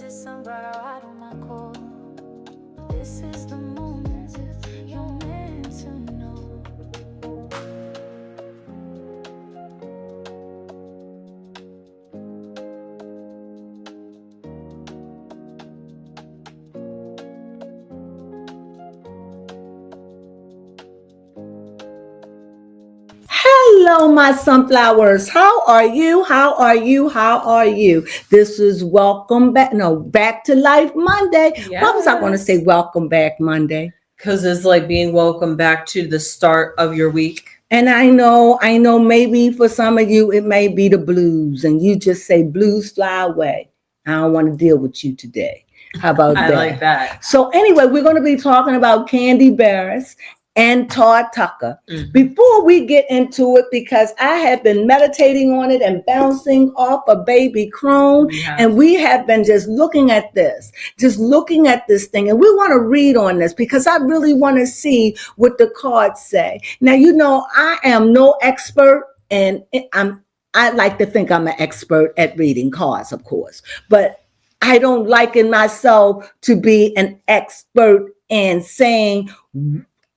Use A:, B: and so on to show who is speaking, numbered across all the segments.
A: December, I on my core. This is the moment you're meant to know.
B: Hello, my sunflowers. How are you? How are you? How are you? This is welcome back. No, back to life Monday.
C: Yes.
B: Why was I going to say welcome back Monday?
C: Because it's like being welcome back to the start of your week.
B: And I know maybe for some of you, it may be the blues and you just say blues fly away. I don't want to deal with you today. How about that?
C: I like that.
B: So anyway, we're going to be talking about Candy Barris and Todd Tucker.
C: Mhm.
B: Before we get into it, because I have been meditating on it and bouncing off a baby crone, and we have been just looking at this thing, and we want to read on this because I really want to see what the cards say. Now, you know, I am no expert, and I like to think I'm an expert at reading cards, of course, but I don't liken myself to be an expert in saying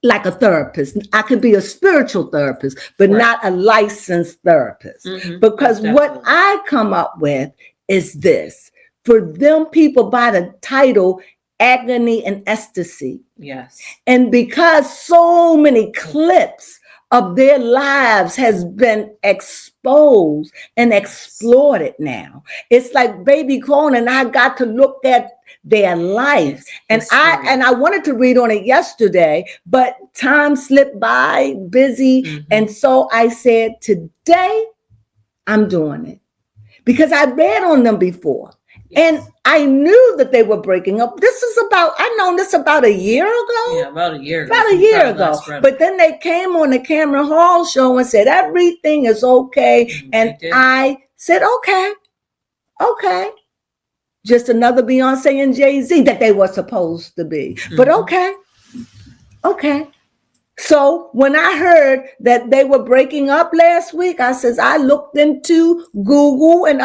B: like a therapist. I could be a spiritual therapist, but not a licensed therapist.
C: Mhm.
B: Because what I come up with is this. For them people by the title, agony and ecstasy.
C: Yes.
B: And because so many clips of their lives has been exposed and exploited now. It's like Baby Crone and I got to look at their life. And I wanted to read on it yesterday, but time slipped by, busy.
C: Mhm.
B: And so I said, today I'm doing it because I read on them before. Yes. And I knew that they were breaking up. I known this about a year ago.
C: Yeah, about a year ago.
B: About a year ago. But then they came on the Cameron Hall show and said, everything is okay.
C: Mm-hmm.
B: And I said, okay. Just another Beyonce and Jay-Z that they were supposed to be. Mm-hmm. But okay. So when I heard that they were breaking up last week, I looked into Google and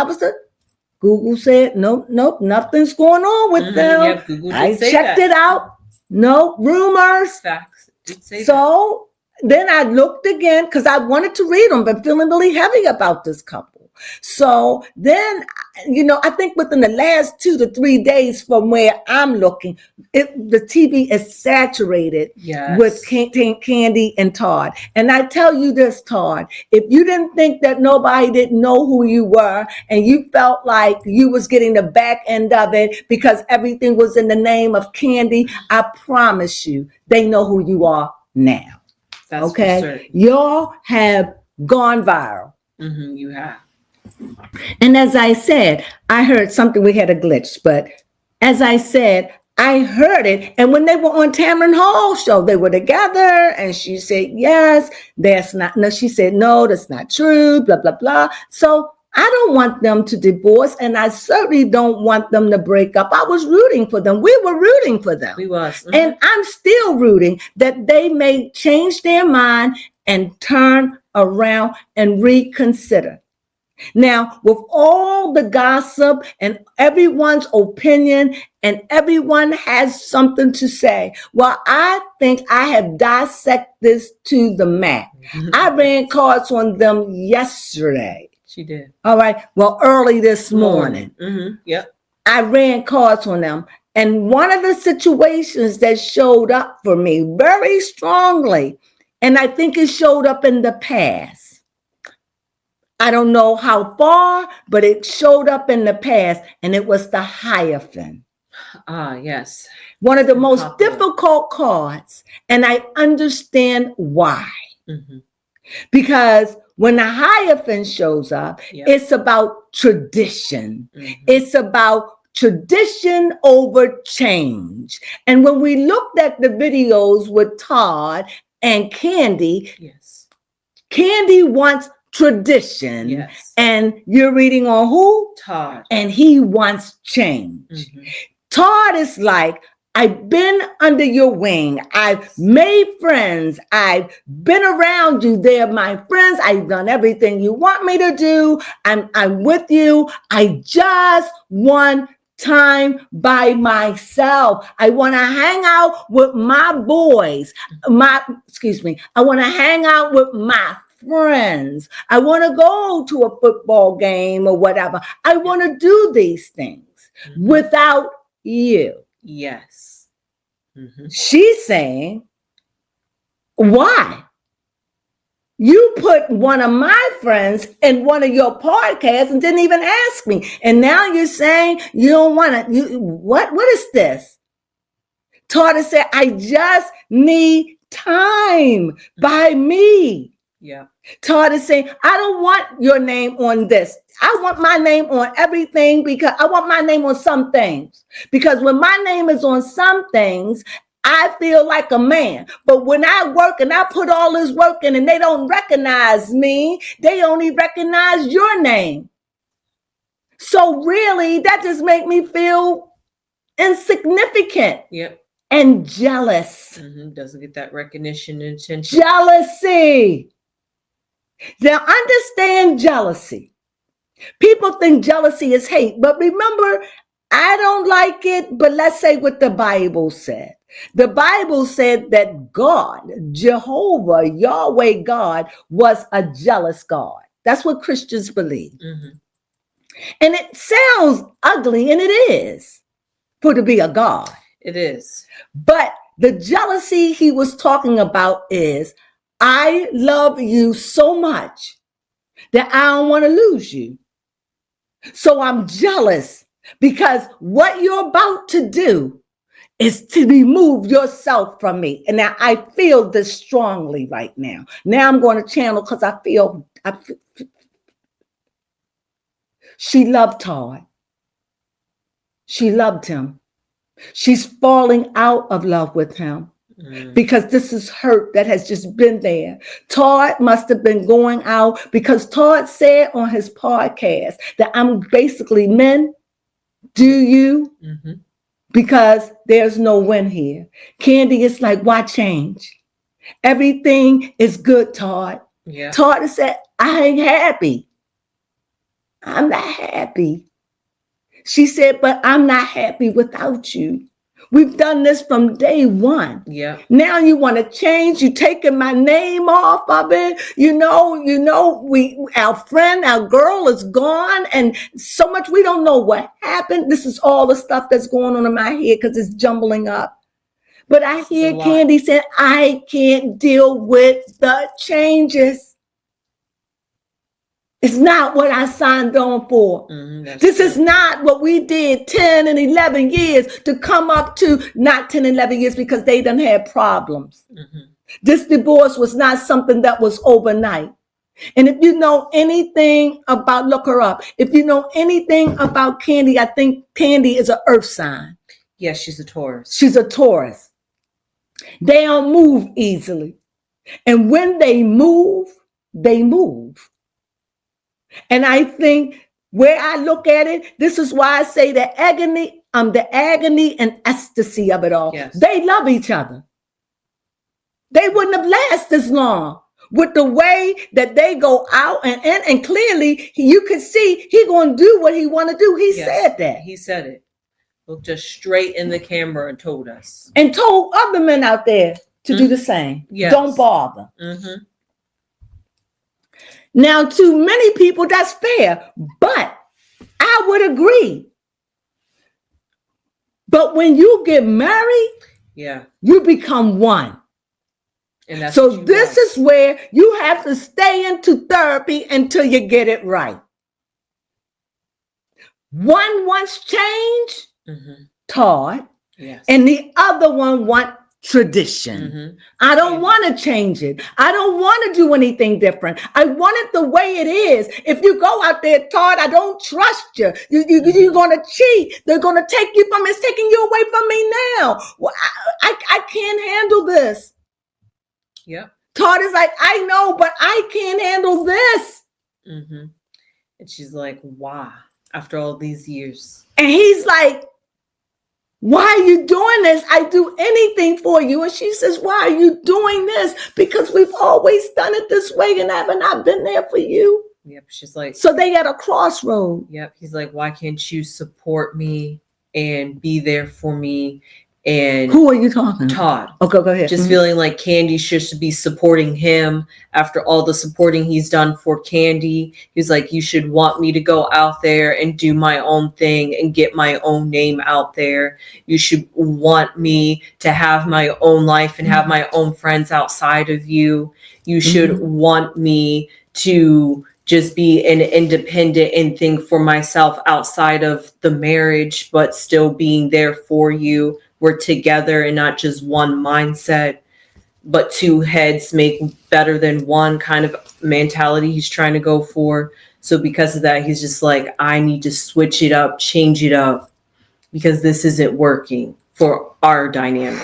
B: Google said, nope, nothing's going on with them.
C: Yeah, Google did
B: I
C: say
B: checked
C: that.
B: it out. No rumors.
C: Facts. Did say
B: so that. Then I looked again because I wanted to read them, but feeling really heavy about this couple. So then, you know, I think within the last 2 to 3 days from where I'm looking, the TV is saturated with Candy and Todd. And I tell you this, Todd, if you didn't think that nobody didn't know who you were and you felt like you was getting the back end of it because everything was in the name of Candy, I promise you, they know who you are now.
C: That's
B: okay?
C: For certain.
B: Y'all have gone viral.
C: Mm-hmm, you have.
B: And as I said, I heard something, we had a glitch, but as I said, I heard it. And when they were on Cameron Hall show, they were together and she said, yes, she said, no, that's not true, blah, blah, blah. So I don't want them to divorce and I certainly don't want them to break up. I was rooting for them. We were rooting for them.
C: We was. Mm-hmm.
B: And I'm still rooting that they may change their mind and turn around and reconsider. Now, with all the gossip and everyone's opinion and everyone has something to say, well, I think I have dissected this to the max. I ran cards on them yesterday.
C: She did.
B: All right. Well, early this morning.
C: Mm-hmm. Yep.
B: I ran cards on them. And one of the situations that showed up for me very strongly, and I think it showed up in the past. I don't know how far, but it showed up in the past, and it was the Hierophant.
C: Ah, yes.
B: One of the most difficult cards, and I understand why.
C: Mm-hmm.
B: Because when the Hierophant shows up, it's about tradition. Mm-hmm. It's about tradition over change. And when we looked at the videos with Todd and Candy, Candy wants tradition.
C: Yes.
B: And you're reading on who?
C: Todd.
B: And he wants change. Mm-hmm. Todd is like, I've been under your wing. I've made friends. I've been around you. They're my friends. I've done everything you want me to do. I'm with you. I just want time by myself. I want to hang out with my boys. I want to hang out with my friends. I want to go to a football game or whatever. I want to do these things without you.
C: Yes. Mm-hmm.
B: She's saying, why? You put one of my friends in one of your podcasts and didn't even ask me. And now you're saying you don't want to. What is this? Tata said, I just need time by me.
C: Yeah.
B: Tata saying, I don't want your name on this. I want my name on everything because I want my name on some things. Because when my name is on some things, I feel like a man. But when I work and I put all this work in and they don't recognize me, they only recognize your name. So really, that just makes me feel insignificant.
C: Yep.
B: And jealous.
C: Doesn't get that recognition and attention.
B: Jealousy. Now understand jealousy. People think jealousy is hate, but remember, I don't like it, but let's say what the Bible said. The Bible said that God, Jehovah, Yahweh God, was a jealous God. That's what Christians believe.
C: Mm-hmm.
B: And it sounds ugly, and it is, for to be a God.
C: It is.
B: But the jealousy he was talking about is, I love you so much that I don't want to lose you. So I'm jealous because what you're about to do is to remove yourself from me. And now I feel this strongly right now. Now I'm going to channel because I feel she loved Todd. She loved him. She's falling out of love with him. Because this is hurt that has just been there. Todd must have been going out because Todd said on his podcast that I'm basically men. Do you? Mm-hmm. Because there's no win here. Candy is like, why change? Everything is good, Todd.
C: Yeah.
B: Todd said, I ain't happy. I'm not happy. She said, but I'm not happy without you. We've done this from day one.
C: Yeah.
B: Now you want to change. You taking my name off of it. Our friend, our girl is gone, and so much we don't know what happened. This is all the stuff that's going on in my head because it's jumbling up. But I hear Candy saying, I can't deal with the changes. It's not what I signed on for. This is not what we did 10 and 11 years to come up to, not 10 and 11 years because they done had problems. This divorce was not something that was overnight. And if you know anything about, look her up. If you know anything about Candy, I think Candy is an earth sign.
C: Yes, she's a Taurus.
B: She's a Taurus. They don't move easily. And when they move, they move. And I think where I look at it, this is why I say the agony and ecstasy of it all.
C: Yes.
B: They love each other. They wouldn't have lasted as long with the way that they go out and clearly you could see he going to do what he want to do. He said that.
C: He said it. Looked us straight in the camera and told us.
B: And told other men out there to do the same.
C: Yes.
B: Don't bother.
C: Mm-hmm.
B: Now, to many people, that's fair, but I would agree. But when you get married, you become one.
C: And that's
B: so this is where you have to stay into therapy until you get it right. One wants change, Todd, and the other one wants tradition. I don't want to change it. I don't want to do anything different. I want it the way it is. If you go out there, Todd, I don't trust you. You're going to cheat. They're going to take you from, it's taking you away from me now. Well, I can't handle this.
C: Yep.
B: Todd is like, I know, but I can't handle this.
C: And she's like, why? After all these years.
B: And he's like, why are you doing this? I do anything for you. And she says, why are you doing this? Because we've always done it this way and haven't I been there for you?
C: Yep. She's like,
B: so they at a crossroad.
C: Yep. He's like, why can't you support me and be there for me. And
B: who are you talking to?
C: Todd.
B: Okay, go ahead.
C: Just feeling like Candy should be supporting him after all the supporting he's done for Candy. He's like, you should want me to go out there and do my own thing and get my own name out there. You should want me to have my own life and have my own friends outside of you. You should want me to just be an independent and think for myself outside of the marriage, but still being there for you. We're together and not just one mindset, but two heads make better than one kind of mentality he's trying to go for. So because of that, he's just like, I need to switch it up, change it up, because this isn't working for our dynamic.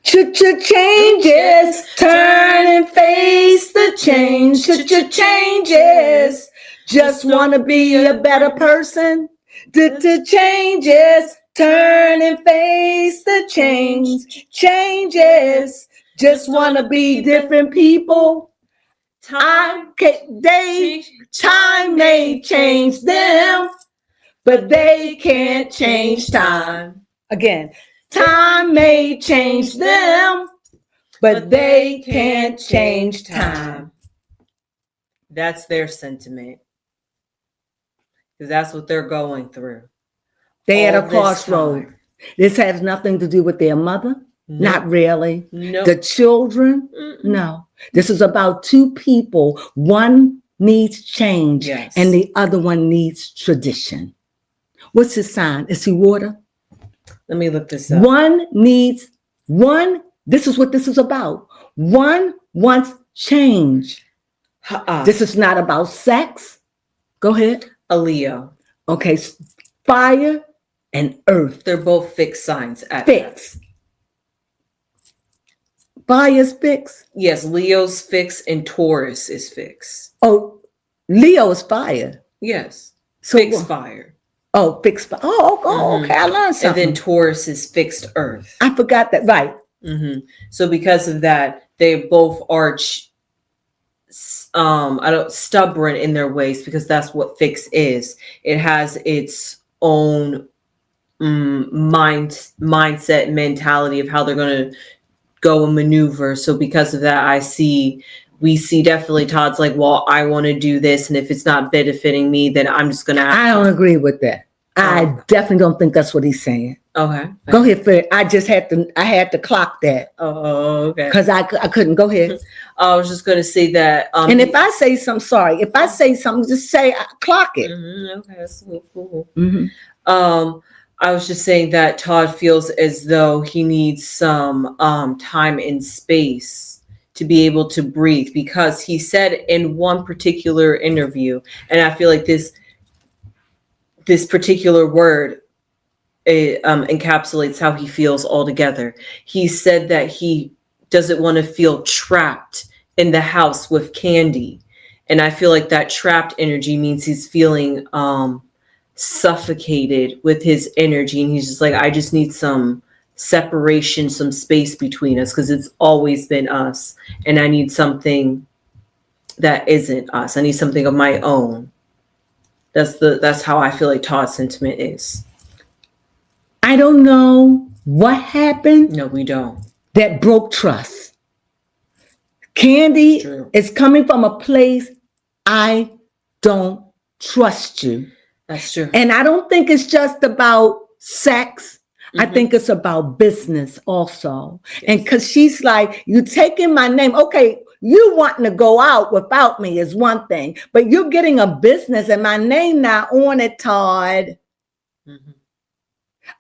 B: Changes, turn and face the change. Changes, just want to be a better person. Changes, turn and face the change. Changes, just want to be different people. Time may change them, but they can't change time. Again, time may change them, but they can't change time.
C: That's their sentiment. Because that's what they're going through.
B: They at a crossroad. This has nothing to do with their mother. Nope. Not really.
C: Nope.
B: The children. No. This is about two people. One needs change, yes, and the other one needs tradition. What's his sign? Is he water?
C: Let me look this up.
B: This is what this is about. One wants change. This is not about sex. Go ahead.
C: A Leo.
B: Okay. Fire and earth.
C: They're both fixed signs.
B: Fixed. Fire's fixed?
C: Yes, Leo's fixed and Taurus is fixed.
B: Oh, Leo is fire.
C: Yes. So fixed fire.
B: Oh, fixed fire. Oh, okay. I learned something.
C: And then Taurus is fixed earth.
B: I forgot that. Right.
C: So because of that, they both are stubborn in their ways, because that's what fixed is. It has its own mindset, mentality of how they're going to go and maneuver. So because of that, we see definitely Todd's like, well, I want to do this, and if it's not benefiting me, then I'm just going to.
B: I don't agree with that. I definitely don't think that's what he's saying.
C: Okay.
B: Go ahead, Fred. I had to clock that.
C: Oh, okay.
B: Because I couldn't. Go ahead.
C: I was just going to say that.
B: And if I say something, just say clock it.
C: Okay, that's cool. I was just saying that Todd feels as though he needs some time and space to be able to breathe, because he said in one particular interview, and I feel like this particular word encapsulates how he feels altogether. He said that he doesn't want to feel trapped in the house with Candy. And I feel like that trapped energy means he's feeling suffocated with his energy. And he's just like, I just need some separation, some space between us, because it's always been us. And I need something that isn't us. I need something of my own. That's how I feel like Todd's sentiment is.
B: I don't know what happened.
C: No, we don't.
B: That broke trust. Candy is coming from a place, I don't trust you.
C: That's true.
B: And I don't think it's just about sex. I think it's about business also. Yes. And because she's like, you taking my name. Okay, you wanting to go out without me is one thing, but you're getting a business and my name not on it, Todd.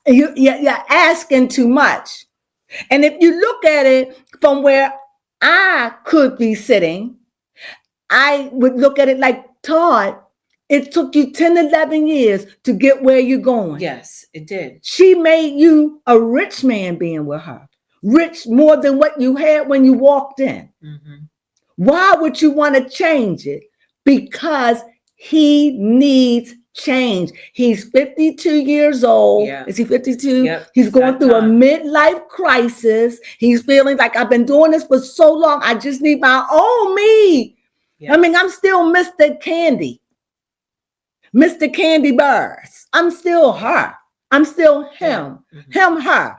B: You're asking too much. And if you look at it from where I could be sitting, I would look at it like, Todd, it took you 10, 11 years to get where you're going.
C: Yes, it did.
B: She made you a rich man being with her. Rich more than what you had when you walked in. Why would you want to change it? Because he needs change. He's 52 years old. Yeah. Is he 52?
C: Yep.
B: He's going through a midlife crisis. He's feeling like, I've been doing this for so long. I just need my own me. Yes. I mean, I'm still Mr. Candy. Mr. Candy Bars. I'm still her. I'm still him. Him, her,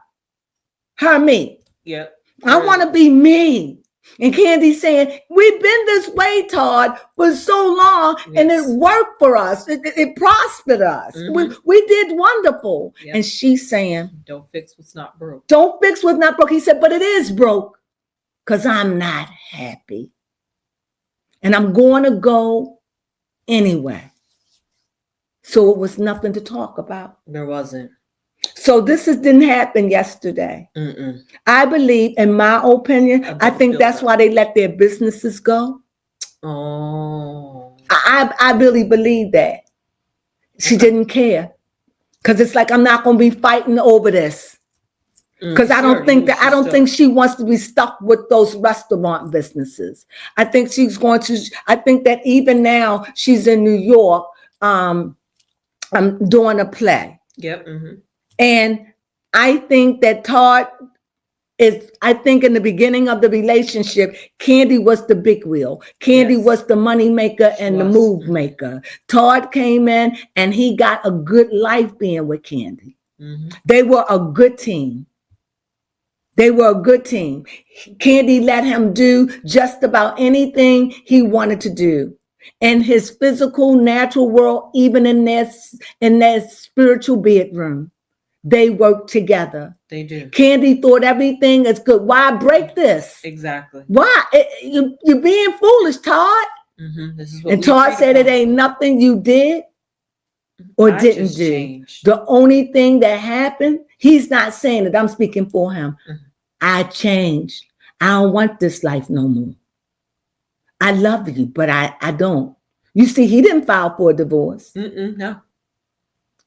B: me.
C: Yep.
B: I want to be me. And Candy's saying, we've been this way, Todd, for so long, and it worked for us. It prospered us. We did wonderful. Yep. And she's saying,
C: don't fix what's not broke.
B: Don't fix what's not broke. He said, but it is broke because I'm not happy. And I'm going to go anyway. So it was nothing to talk about.
C: There wasn't.
B: So this didn't happen yesterday. I believe, in my opinion, I think that's why they let their businesses go.
C: Oh.
B: I really believe that. She didn't care. Because it's like, I'm not going to be fighting over this. Because I don't think she wants to be stuck with those restaurant businesses. I think I think that even now she's in New York doing a play.
C: Yep.
B: And I think that Todd I think in the beginning of the relationship, Candy was the big wheel. Candy was the money maker and the move maker. Todd came in and he got a good life being with Candy. They were a good team. Candy let him do just about anything he wanted to do. In his physical, natural world, even in their spiritual bedroom, they work together.
C: They do.
B: Candy thought everything is good. Why break this?
C: Exactly.
B: Why? You're being foolish, Todd.
C: This is what
B: and Todd said it ain't nothing you did or didn't do.
C: Changed.
B: The only thing that happened, he's not saying it. I'm speaking for him. I changed. I don't want this life no more. I love you, but I don't. You see, he didn't file for a divorce.
C: No.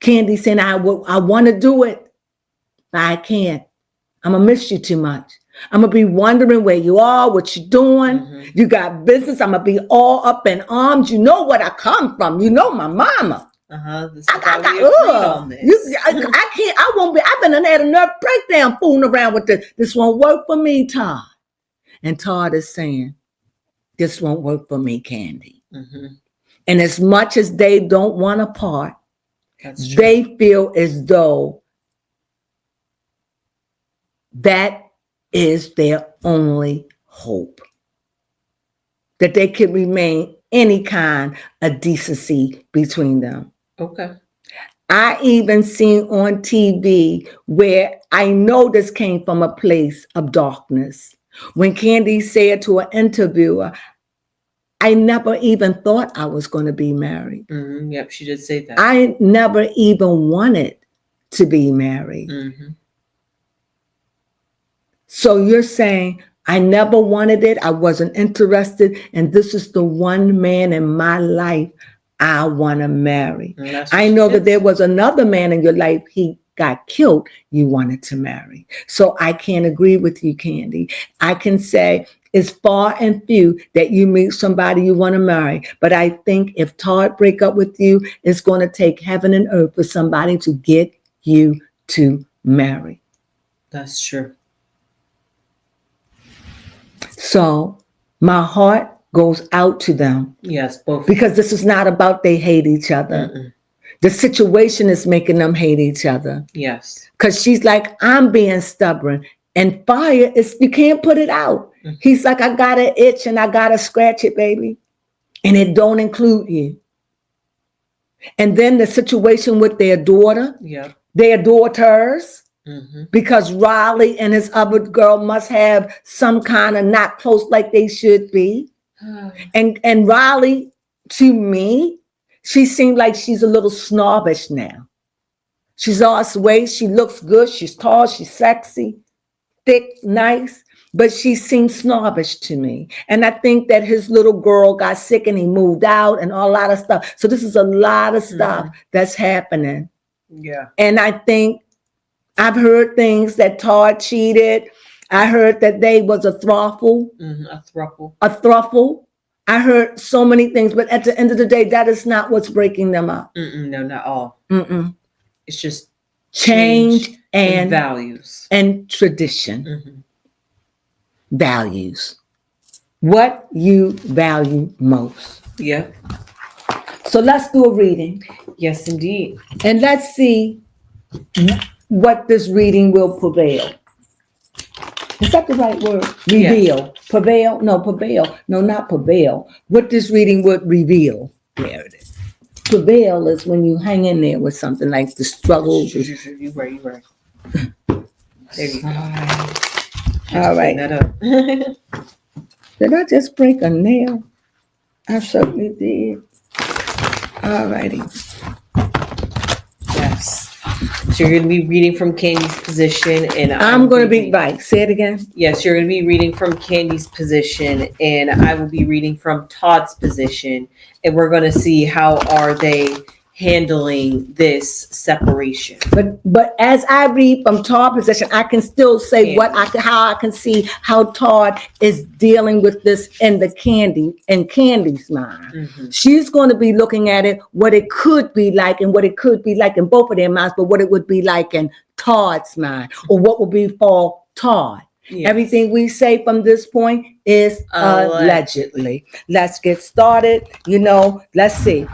B: Candy saying, I want to do it, but I can't. I'm going to miss you too much. I'm going to be wondering where you are, what you're doing. You got business. I'm going to be all up in arms. You know what I come from. You know my mama.
C: I
B: can't. I won't be. I've been had a nerve breakdown fooling around with this. This won't work for me, Todd. And Todd is saying, this won't work for me, Candy. And as much as they don't want to part, they feel as though that is their only hope. That they can remain any kind of decency between them.
C: Okay.
B: I even seen on TV where I know this came from a place of darkness. When Candy said to an interviewer, I never even thought I was going to be married.
C: Yep, she did say that.
B: I never even wanted to be married. So you're saying, I never wanted it. I wasn't interested. And this is the one man in my life I want to marry. I know that there was another man in your life. He got killed. You wanted to marry. So I can't agree with you, Candy. I can say it's far and few that you meet somebody you want to marry. But I think if Todd break up with you, it's going to take heaven and earth for somebody to get you to marry.
C: That's true.
B: So my heart goes out to them.
C: Yes, both.
B: Because this is not about they hate each other. The situation is making them hate each other.
C: Yes.
B: Because she's like, I'm being stubborn. And fire is, you can't put it out. He's like, I got an itch and I got to scratch it, baby. And it don't include you. And then the situation with their daughter, their daughters, because Riley and his other girl must have some kind of not close like they should be. And Riley, to me, she seemed like she's a little snobbish now. She's lost weight. She looks good. She's tall. She's sexy, thick, nice. But she seems snobbish to me. And I think that his little girl got sick and he moved out and a lot of stuff. So this is a lot of stuff that's happening.
C: Yeah.
B: And I think I've heard things that Todd cheated. I heard that they was a throuple. A throuple. I heard so many things, but at the end of the day, that is not what's breaking them up.
C: No, not all. It's just
B: change and
C: values
B: and tradition. Values. What you value most.
C: Yeah.
B: So let's do a reading.
C: Yes, indeed.
B: And let's see what this reading will prevail. Is that the right word? Reveal.
C: Yeah.
B: Prevail? No, prevail. No, not prevail. What this reading would reveal. There it is. Prevail is when you hang in there with something like the struggles.
C: You right. There you go.
B: All right.
C: That up.
B: Did I just break a nail? I certainly did. All righty.
C: Yes. So you're going to be reading from Candy's position, and
B: I'm going to be right. Say it again.
C: Yes, you're going to be reading from Candy's position, and I will be reading from Todd's position, and we're going to see how are they handling this separation.
B: But as I read from Todd's position, I can still say how I can see how Todd is dealing with this in Candy's mind.
C: Mm-hmm.
B: She's going to be looking at it, what it could be like and what it could be like in both of their minds, but what it would be like in Todd's mind, or what would be for Todd. Yes. Everything we say from this point is allegedly. Let's get started. Let's see.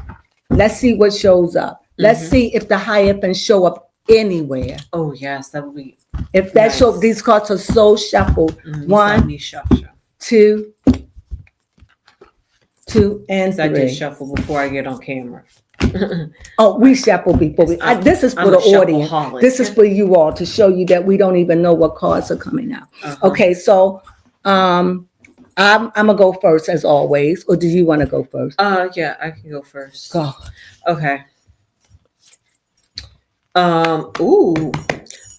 B: Let's see what shows up. Let's see if the Hierophants show up anywhere.
C: Oh, yes, that would be.
B: If that show, these cards are so shuffled. 1, 2, and 3.
C: I just shuffle before I get on camera.
B: Oh, we shuffle before we. This is for the audience. This is for you all to show you that we don't even know what cards are coming out. Okay, so I'm gonna go first as always, or do you want to go first?
C: Yeah, I can go first.
B: Go.
C: Okay.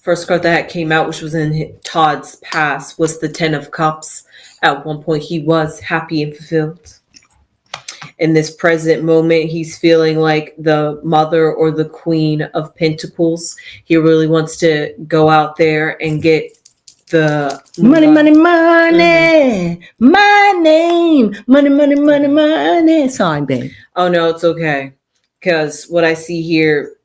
C: First card that came out, which was in Todd's past, was the 10 of Cups. At one point, he was happy and fulfilled. In this present moment, he's feeling like the mother or the Queen of Pentacles. He really wants to go out there and get the
B: money, my name, money. Sorry, babe.
C: Oh no, it's okay. Because what I see here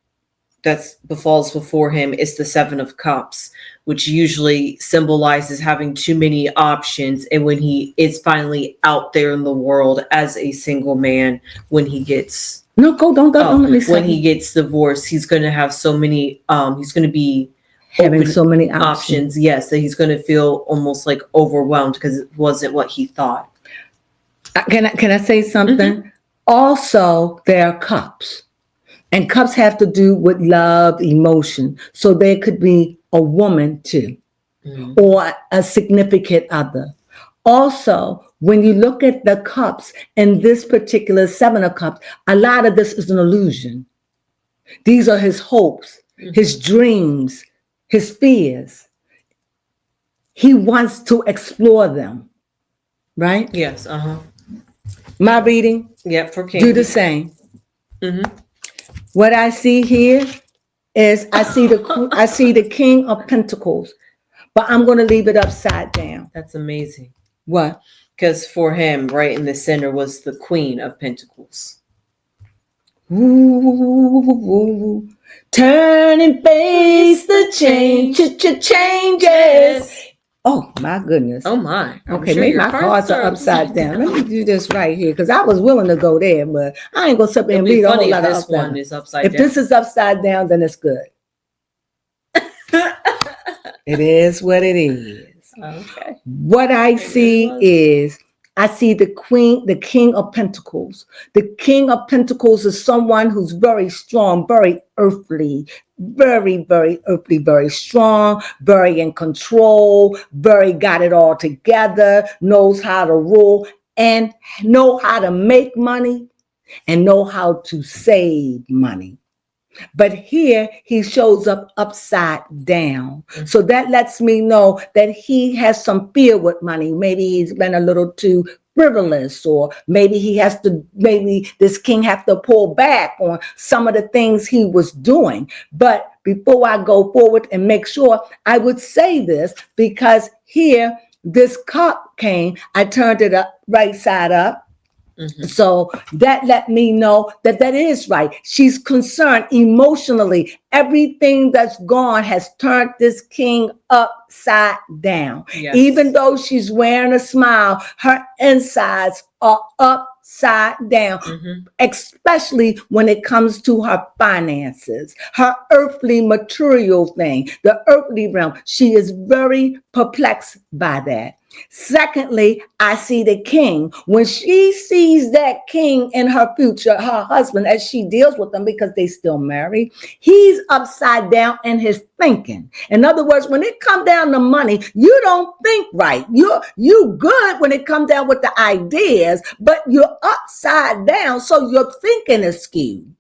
C: that befalls before him is the 7 of Cups, which usually symbolizes having too many options. And when he is finally out there in the world as a single man, when he gets
B: don't let me say.
C: When he gets divorced, he's going to have so many. He's going to be
B: having so many options.
C: Yes, that he's going to feel almost like overwhelmed because it wasn't what he thought.
B: Can I say something? Also, there are cups, and cups have to do with love, emotion. So there could be a woman too, or a significant other. Also, when you look at the cups in this particular 7 of Cups, a lot of this is an illusion. These are his hopes, his dreams, his fears. He wants to explore them, right?
C: Yes.
B: My reading?
C: Yeah, for Candy.
B: Do the same. What I see here is I see the King of Pentacles, but I'm going to leave it upside down.
C: That's amazing.
B: What?
C: Because for him, right in the center was the Queen of Pentacles.
B: Ooh, turn and face the changes. Oh my goodness.
C: Oh my.
B: Okay, maybe my cards are upside down. Let me do this right here because I was willing to go there, but I ain't gonna sit there and read a whole lot of
C: this one is upside down.
B: If this is upside down, then it's good. It is what it is.
C: Okay.
B: What I see is I see the King of Pentacles. The King of Pentacles is someone who's very strong, very earthly, very, very earthly, very strong, very in control, very got it all together, knows how to rule and know how to make money and know how to save money. But here he shows up upside down. So that lets me know that he has some fear with money. Maybe he's been a little too frivolous, or maybe this king have to pull back on some of the things he was doing. But before I go forward and make sure, I would say this because here this cup came, I turned it up right side up. So that let me know that is right. She's concerned emotionally. Everything that's gone has turned this king upside down. Yes. Even though she's wearing a smile, her insides are upside upside down, especially when it comes to her finances, her earthly material thing, the earthly realm. She is very perplexed by that. Secondly, I see the king. When she sees that king in her future, her husband, as she deals with them because they still married, he's upside down in his thinking. In other words, when it comes down to money, you don't think right. You good when it comes down with the ideas, but you're upside down, so your thinking is skewed.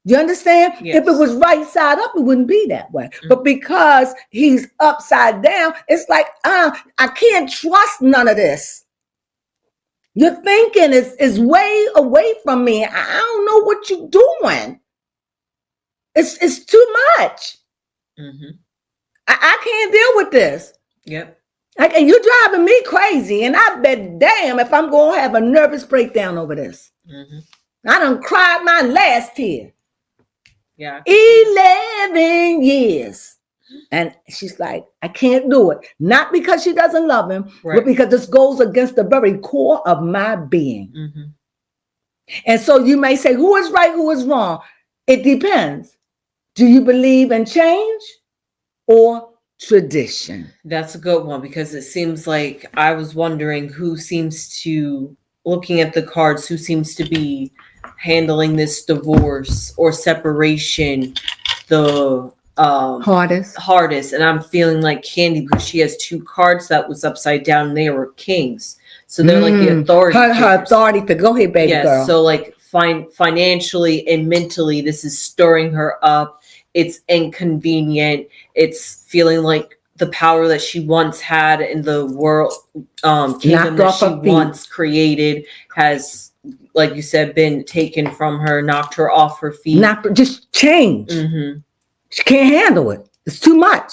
B: You understand?
C: Yes.
B: If it was right side up, it wouldn't be that way. But because he's upside down, it's like, I can't trust none of this. Your thinking is way away from me. I don't know what you're doing. It's too much. I can't deal with this.
C: Yep.
B: And you're driving me crazy. And I bet damn if I'm going to have a nervous breakdown over this. I done cried my last tear.
C: Yeah.
B: 11 years. And she's like, I can't do it. Not because she doesn't love him, but because this goes against the very core of my being. And so you may say, who is right, who is wrong? It depends. Do you believe in change or tradition?
C: That's a good one, because it seems like I was wondering who seems to, looking at the cards, who seems to be handling this divorce or separation the hardest. And I'm feeling like Candy, because she has two cards that was upside down and they were kings, so they're like the authority.
B: Her authority to go ahead, baby girl.
C: So like financially and mentally, this is stirring her up. It's inconvenient. It's feeling like the power that she once had in the world, kingdom that she once created, has, like you said, been taken from her, knocked her off her feet.
B: Just change. She can't handle it. It's too much.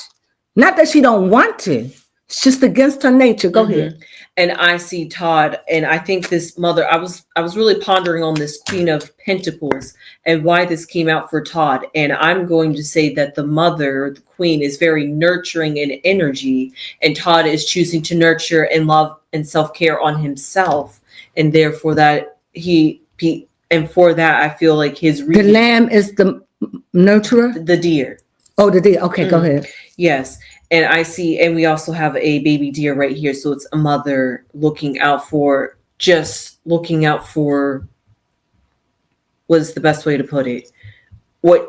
B: Not that she don't want to. It's just against her nature. Go ahead.
C: And I see Todd, and I think this mother, I was really pondering on this Queen of Pentacles and why this came out for Todd. And I'm going to say that the mother, the queen, is very nurturing in energy, and Todd is choosing to nurture and love and self-care on himself. And therefore that for that, I feel like his reading,
B: the lamb is the nurturer?
C: The deer.
B: Oh, the deer. Okay, go ahead.
C: Yes. And I see, and we also have a baby deer right here. So it's a mother looking out for, what is the best way to put it? What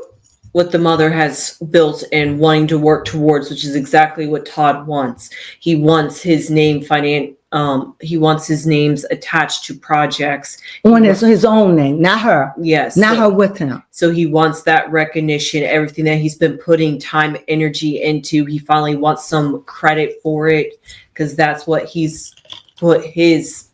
C: the mother has built and wanting to work towards, which is exactly what Todd wants. He wants his name he wants his names attached to projects.
B: On his own name, not her.
C: Yes.
B: Not her with him.
C: So he wants that recognition, everything that he's been putting time, energy into. He finally wants some credit for it, because that's what he's put his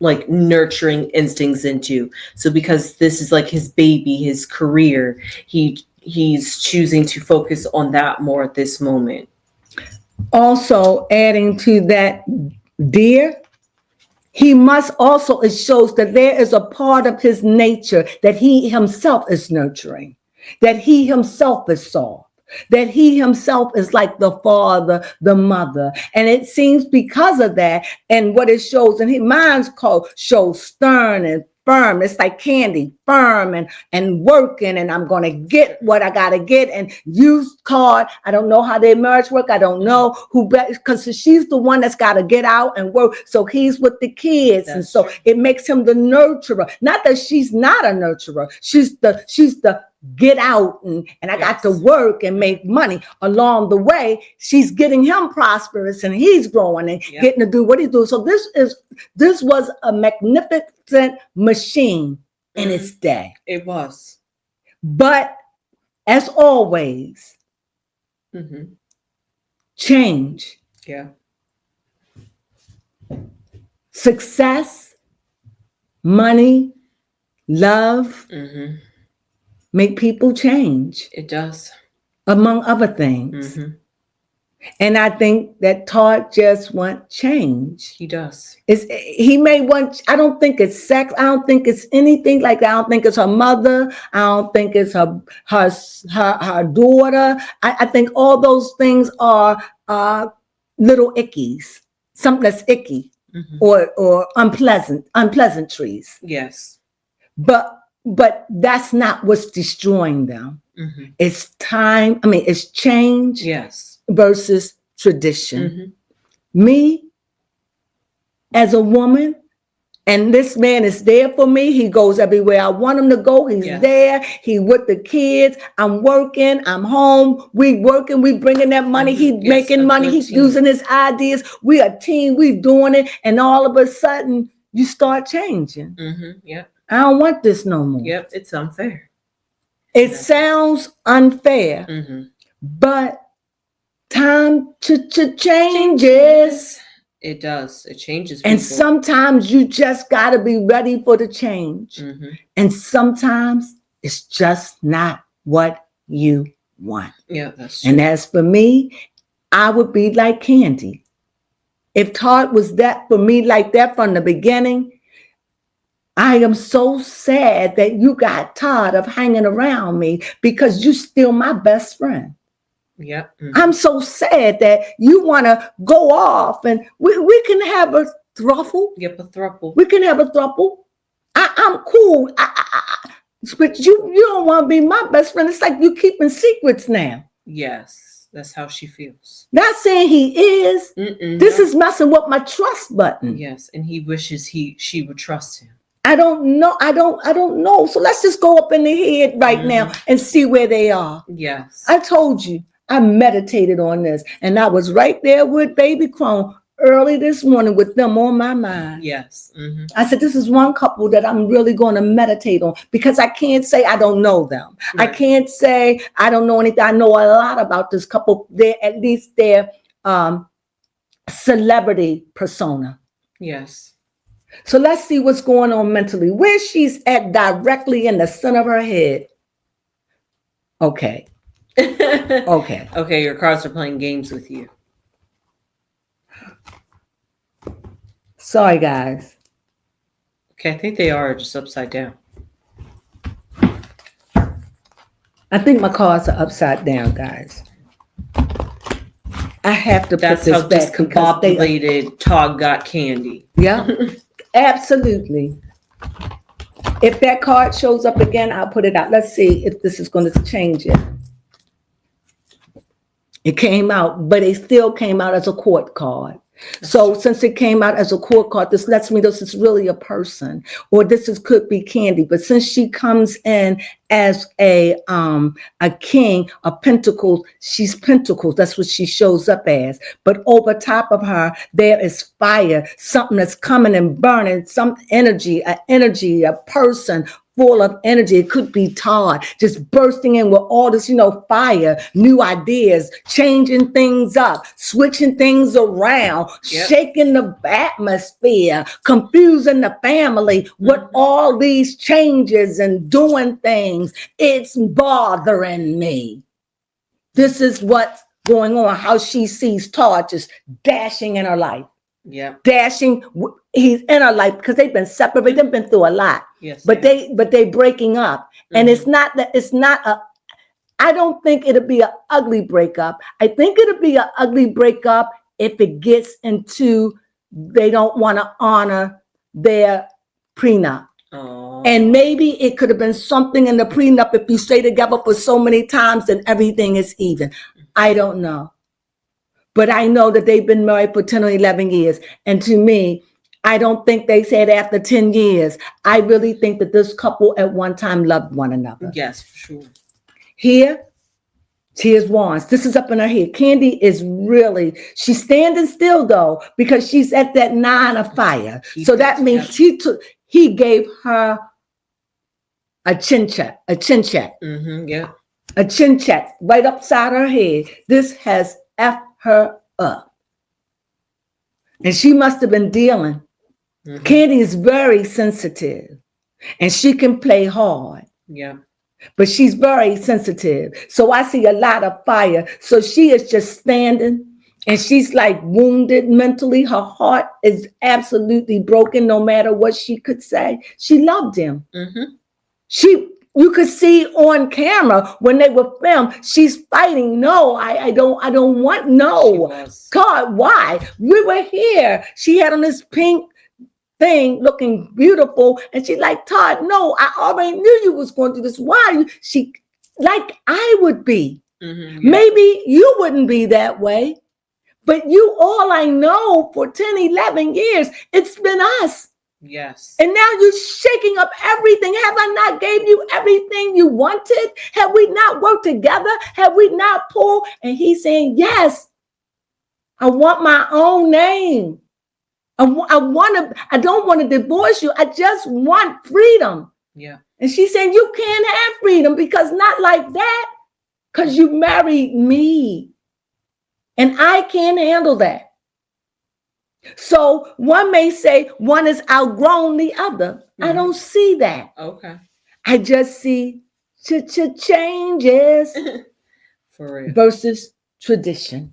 C: like nurturing instincts into. So because this is like his baby, his career, he's choosing to focus on that more at this moment.
B: Also adding to that, dear, he must also, it shows that there is a part of his nature that he himself is nurturing, that he himself is soft, that he himself is like the father, the mother. And it seems because of that, and what it shows, and his mind's shows stern and firm. It's like Candy, firm and working, and I'm going to get what I got to get. And used card, I don't know how their marriage work. I don't know who, because she's the one that's got to get out and work. So he's with the kids. That's and so true. It makes him the nurturer. Not that she's not a nurturer. She's the get out and I got to work and make money. Along the way, she's getting him prosperous and he's growing and getting to do what he do. So this was a magnificent machine in its day.
C: It was.
B: But as always, change.
C: Yeah.
B: Success, money, love, make people change.
C: It does.
B: Among other things. And I think that Todd just wants change.
C: He does.
B: He may want, I don't think it's sex. I don't think it's anything like that. I don't think it's her mother. I don't think it's her daughter. I think all those things are little ickies. Something that's icky. or unpleasantries.
C: Yes.
B: But that's not what's destroying them. It's time. It's change.
C: Yes.
B: Versus tradition. Me as a woman, and this man is there for me. He goes everywhere I want him to go. He's there. He with the kids. I'm working. I'm home. We working. We bringing that money. He making money. He's using his ideas. We a team. We doing it. And all of a sudden, you start changing.
C: Yep.
B: I don't want this no more.
C: Yep. It's unfair.
B: It sounds unfair, but time to changes.
C: It does. It changes people.
B: And sometimes you just got to be ready for the change. And sometimes it's just not what you want.
C: Yeah, that's true.
B: And as for me, I would be like Candy. If Todd was that for me like that from the beginning, I am so sad that you got tired of hanging around me because you still my best friend.
C: Yep.
B: I'm so sad that you want to go off and we can have a thruple.
C: Yep, a thruple.
B: We can have a thruple. I'm cool. But you don't want to be my best friend. It's like you keeping secrets now.
C: Yes, that's how she feels.
B: Not saying he is. This is messing with my trust button.
C: Yes, and he wishes she would trust him.
B: I don't know. I don't know. So let's just go up in the head right now and see where they are.
C: Yes.
B: I told you. I meditated on this, and I was right there with baby Crone early this morning with them on my mind.
C: Yes.
B: I said, this is one couple that I'm really going to meditate on because I can't say I don't know them. Right. I can't say I don't know anything. I know a lot about this couple. At least their celebrity persona.
C: Yes. So
B: let's see what's going on mentally. Where she's at directly in the center of her head. Okay. Okay,
C: your cards are playing games with you.
B: Sorry, guys.
C: Okay, I think they are just upside down.
B: I think my cards are upside down, guys. I have to
C: That's
B: put this
C: how
B: back
C: discombobulated Todd got Candy.
B: Yeah, absolutely. If that card shows up again, I'll put it out. Let's see if this is going to change it. It came out, but it still came out as a court card. So since it came out as a court card, this lets me know this is really a person, or could be Candy. But since she comes in as a king of pentacles, she's pentacles. That's what she shows up as. But over top of her, there is fire, something that's coming and burning, some energy, a person full of energy. It could be Todd just bursting in with all this, fire, new ideas, changing things up, switching things around, shaking the atmosphere, confusing the family with all these changes and doing things. It's bothering me. This is what's going on, how she sees Todd just dashing in her life.
C: Yeah.
B: Dashing, he's in her life because they've been separated, they've been through a lot.
C: Yes.
B: But they breaking up. And it's not I don't think it'll be an ugly breakup. I think it'll be an ugly breakup if it gets into they don't want to honor their prenup.
C: Oh.
B: And maybe it could have been something in the prenup if you stay together for so many times and everything is even. I don't know. But I know that they've been married for 10 or 11 years. And to me, I don't think they said after 10 years. I really think that this couple at one time loved one another.
C: Yes, for sure.
B: Here, here's wands. This is up in her head. Candy is she's standing still though, because she's at that 9 of fire. So that means he gave her a chin check. A chin check right upside her head. This has effed her up. And she must have been dealing. Candy is very sensitive and she can play hard.
C: Yeah.
B: But she's very sensitive. So I see a lot of fire. So she is just standing and she's like wounded mentally. Her heart is absolutely broken no matter what she could say. She loved him. you could see on camera when they were filmed, she's fighting. No, I don't want, no. God, why? We were here. She had on this pink thing looking beautiful. And she's like, Todd, no, I already knew you was going through this. Why? She, like I would be. Maybe you wouldn't be that way. But you, all I know for 10, 11 years, it's been us.
C: Yes.
B: And now you're shaking up everything. Have I not gave you everything you wanted? Have we not worked together? Have we not pulled? And he's saying, yes, I want my own name. I don't want to divorce you. I just want freedom.
C: Yeah.
B: And she's saying, you can't have freedom because not like that, because you married me. And I can't handle that. So one may say one is outgrown the other. I don't see that.
C: Okay.
B: I just see changes
C: For real.
B: versus tradition.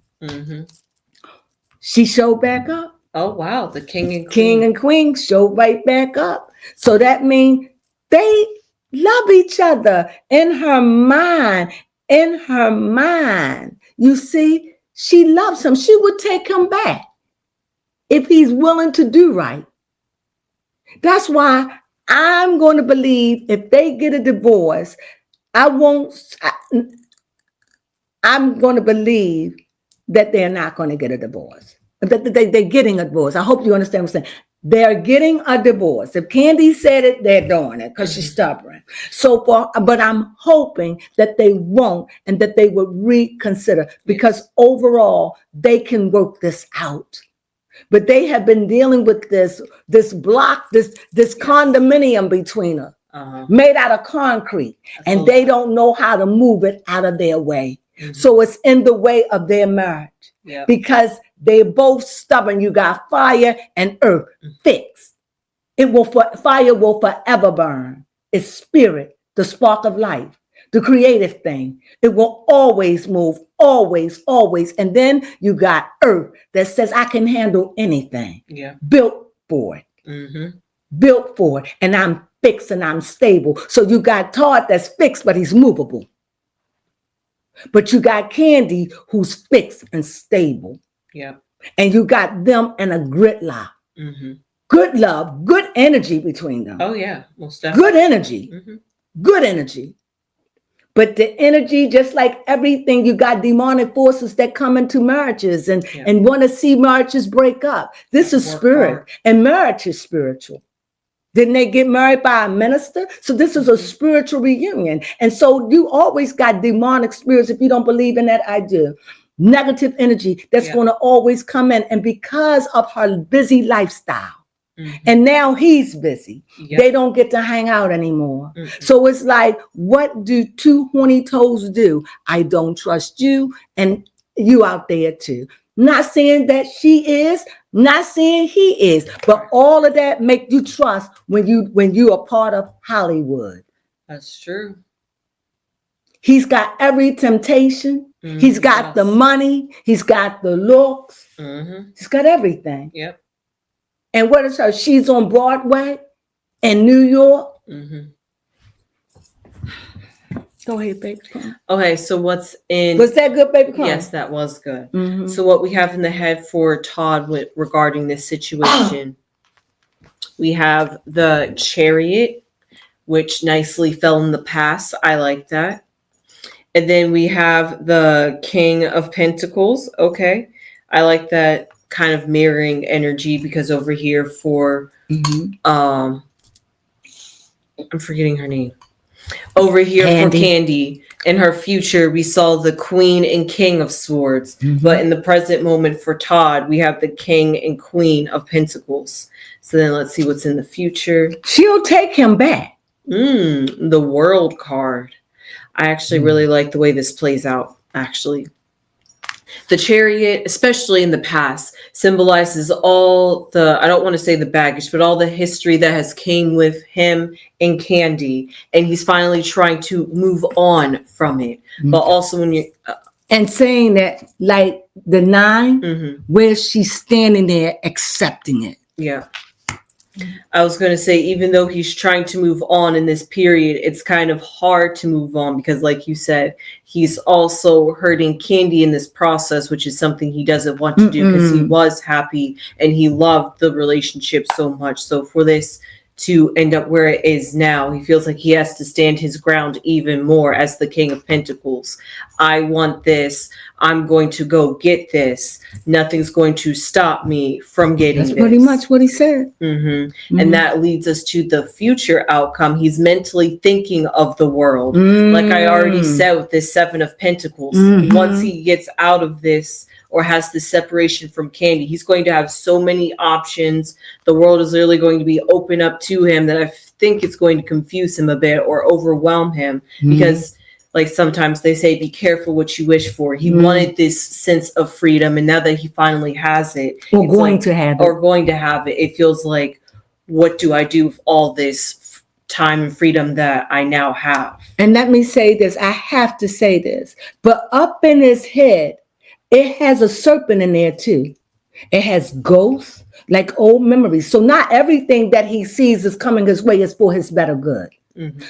B: She showed back up.
C: Oh, wow. The king and queen.
B: King and queen showed right back up. So that means they love each other in her mind. In her mind. You see, she loves him. She would take him back if he's willing to do right. That's why I'm going to believe if they get a divorce, I'm going to believe that they're not going to get a divorce. That they're getting a divorce. I hope you understand what I'm saying. They're getting a divorce. If Candy said it, they're doing it because she's stubborn. But I'm hoping that they won't and that they would reconsider because overall they can work this out. But they have been dealing with this block, this condominium between them, made out of concrete, and they don't know how to move it out of their way. So it's in the way of their marriage because they're both stubborn. You got fire and earth fixed. Fire will forever burn. It's spirit, the spark of life, the creative thing. It will always move, always, always. And then you got earth that says, I can handle anything. Yeah. Built for it. Built for it. And I'm fixed and I'm stable. So you got Todd that's fixed, but he's movable. But you got Candy who's fixed and stable. Yeah. And you got them in a gridlock. Good love, good energy between them.
C: Oh, yeah. Most definitely.
B: Good energy. Good energy. But the energy, just like everything, you got demonic forces that come into marriages and want to see marriages break up. This is spirit, and marriage is spiritual. Didn't they get married by a minister? So this is a spiritual reunion. And so you always got demonic spirits. If you don't believe in that, I do. Negative energy that's going to always come in. And because of her busy lifestyle, and now he's busy, they don't get to hang out anymore. So it's like, what do two horny toes do? I don't trust you, and you out there too. Not saying that she is, not saying he is, but all of that make you trust when you are part of Hollywood.
C: That's true.
B: He's got every temptation. He's got the money. He's got the looks. He's got everything. Yep. And what is her? She's on Broadway in New York. Go ahead, baby.
C: Okay, so what's in...
B: Was that good, baby?
C: Yes, that was good. So what we have in the head for Todd regarding this situation, we have the Chariot, which nicely fell in the past. I like that. And then we have the King of Pentacles. Okay, I like that kind of mirroring energy because over here for... I'm forgetting her name. Over here for Candy, in her future, we saw the Queen and King of Swords. But in the present moment for Todd, we have the King and Queen of Pentacles. So then let's see what's in the future.
B: She'll take him back.
C: The World card. I actually really like the way this plays out, actually. The Chariot, especially in the past, symbolizes all the, I don't want to say the baggage, but all the history that has came with him and Candy. And he's finally trying to move on from it. But also when you...
B: and saying that, like the 9, where she's standing there accepting it.
C: Yeah. I was going to say, even though he's trying to move on in this period, it's kind of hard to move on because, like you said, he's also hurting Candy in this process, which is something he doesn't want to do because he was happy and he loved the relationship so much. So for this to end up where it is now, he feels like he has to stand his ground even more as the King of Pentacles. I want this. I'm going to go get this. Nothing's going to stop me from getting this.
B: That's pretty much what he said.
C: And that leads us to the future outcome. He's mentally thinking of the world. Like I already said with this Seven of Pentacles, once he gets out of this or has this separation from Candy, he's going to have so many options. The world is literally going to be open up to him that I think it's going to confuse him a bit or overwhelm him because like sometimes they say, be careful what you wish for. He wanted this sense of freedom. And now that he finally has it,
B: or going to have it,
C: it feels like, what do I do with all this time and freedom that I now have?
B: And let me say this. I have to say this. But up in his head, it has a serpent in there too. It has ghosts, like old memories. So not everything that he sees is coming his way is for his better good.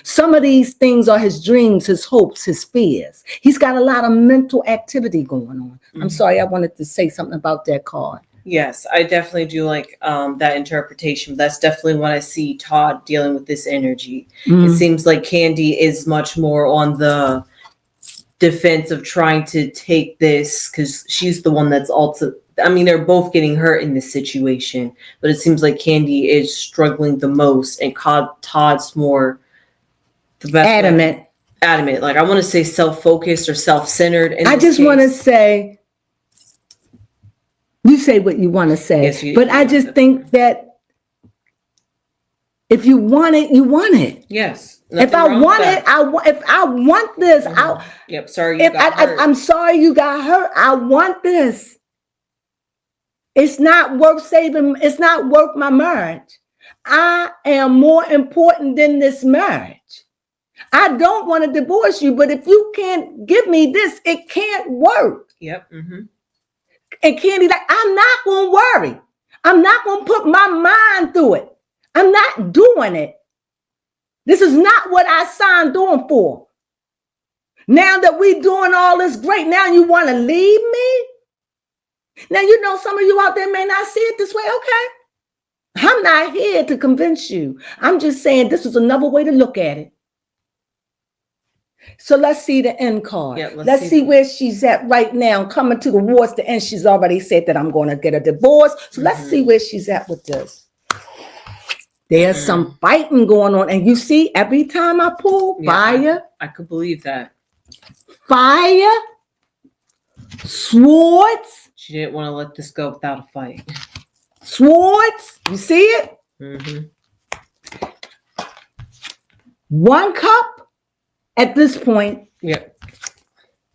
B: Some of these things are his dreams, his hopes, his fears. He's got a lot of mental activity going on. I'm sorry, I wanted to say something about that card.
C: Yes, I definitely do like that interpretation. That's definitely what I see Todd dealing with this energy. It seems like Candy is much more on the defense of trying to take this because she's the one that's also, I mean, they're both getting hurt in this situation, but it seems like Candy is struggling the most and Todd's more the best adamant. Like I want to say self-focused or self-centered.
B: I just want to say, you say what you want to say, yes, but I just think that if you want it, you want it.
C: Yes.
B: If I want it, if I want this,
C: Yep. Sorry.
B: I'm sorry you got hurt. I want this. It's not worth saving. It's not worth my marriage. I am more important than this marriage. I don't want to divorce you, but if you can't give me this, it can't work.
C: Yep.
B: And Candy, like, I'm not going to worry. I'm not going to put my mind through it. I'm not doing it. This is not what I signed on for. Now that we're doing all this great, now you want to leave me? Now, you know, some of you out there may not see it this way. Okay. I'm not here to convince you. I'm just saying this is another way to look at it. So let's see the end card. Yeah, let's see where she's at right now. Coming towards the end, she's already said that I'm going to get a divorce. So let's see where she's at with this. There's some fighting going on. And you see, every time I pull, fire.
C: I could believe that.
B: Fire. Swords.
C: She didn't want to let this go without a fight.
B: Swords. You see it? One cup. At this point,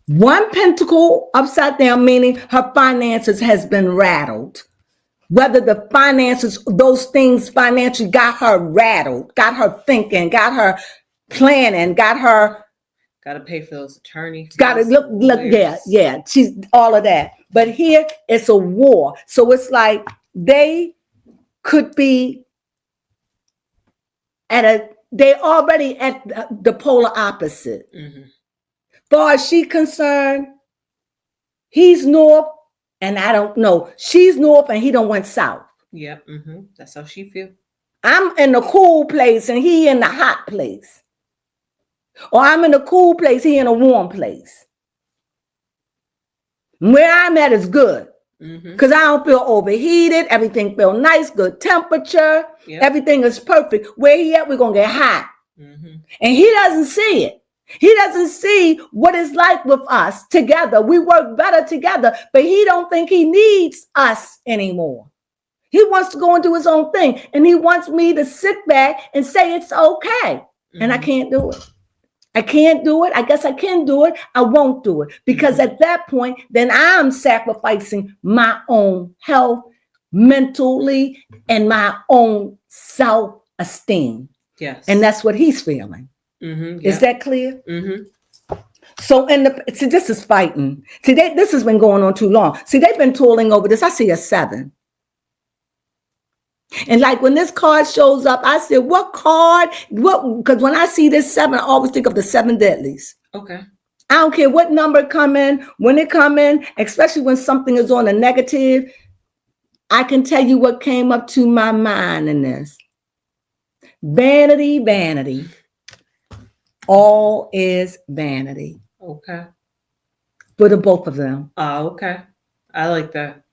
B: one pentacle upside down, meaning her finances has been rattled. Whether the finances, those things financially got her rattled, got her thinking, got her planning, got
C: to pay for those attorneys.
B: Got to look, she's all of that. But here it's a war. So it's like they could be they're already at the polar opposite. Far as she's concerned, he's north, and I don't know. She's north, and he don't went south.
C: Yep, that's how she feels.
B: I'm in the cool place, and he in the hot place. Or I'm in the cool place, he in a warm place. Where I'm at is good. Because I don't feel overheated. Everything feel nice, good temperature. Everything is perfect. Where he at, we're going to get hot. And he doesn't see it. He doesn't see what it's like with us together. We work better together, but he don't think he needs us anymore. He wants to go and do his own thing. And he wants me to sit back and say it's okay. And I can't do it. I can't do it. I guess I can do it. I won't do it. Because at that point, then I'm sacrificing my own health mentally and my own self-esteem.
C: Yes.
B: And that's what he's feeling. Is that clear? So, see, this is fighting. See, this has been going on too long. See, they've been toiling over this. I see a 7. And like when this card shows up, I said, what card? What? Because when I see this 7, I always think of the 7 deadlies.
C: Okay.
B: I don't care what number come in, when it come in, especially when something is on a negative. I can tell you what came up to my mind in this. Vanity, vanity. All is vanity.
C: Okay.
B: For the both of them.
C: Okay. I like that.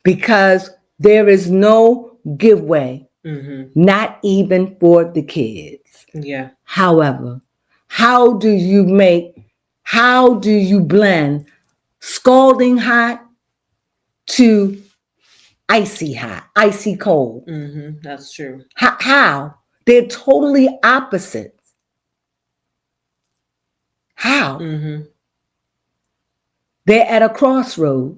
B: Because there is no giveaway, not even for the kids.
C: Yeah.
B: However, how do you blend scalding hot to icy hot, icy cold?
C: That's true.
B: How? They're totally opposites. How? They're at a crossroad.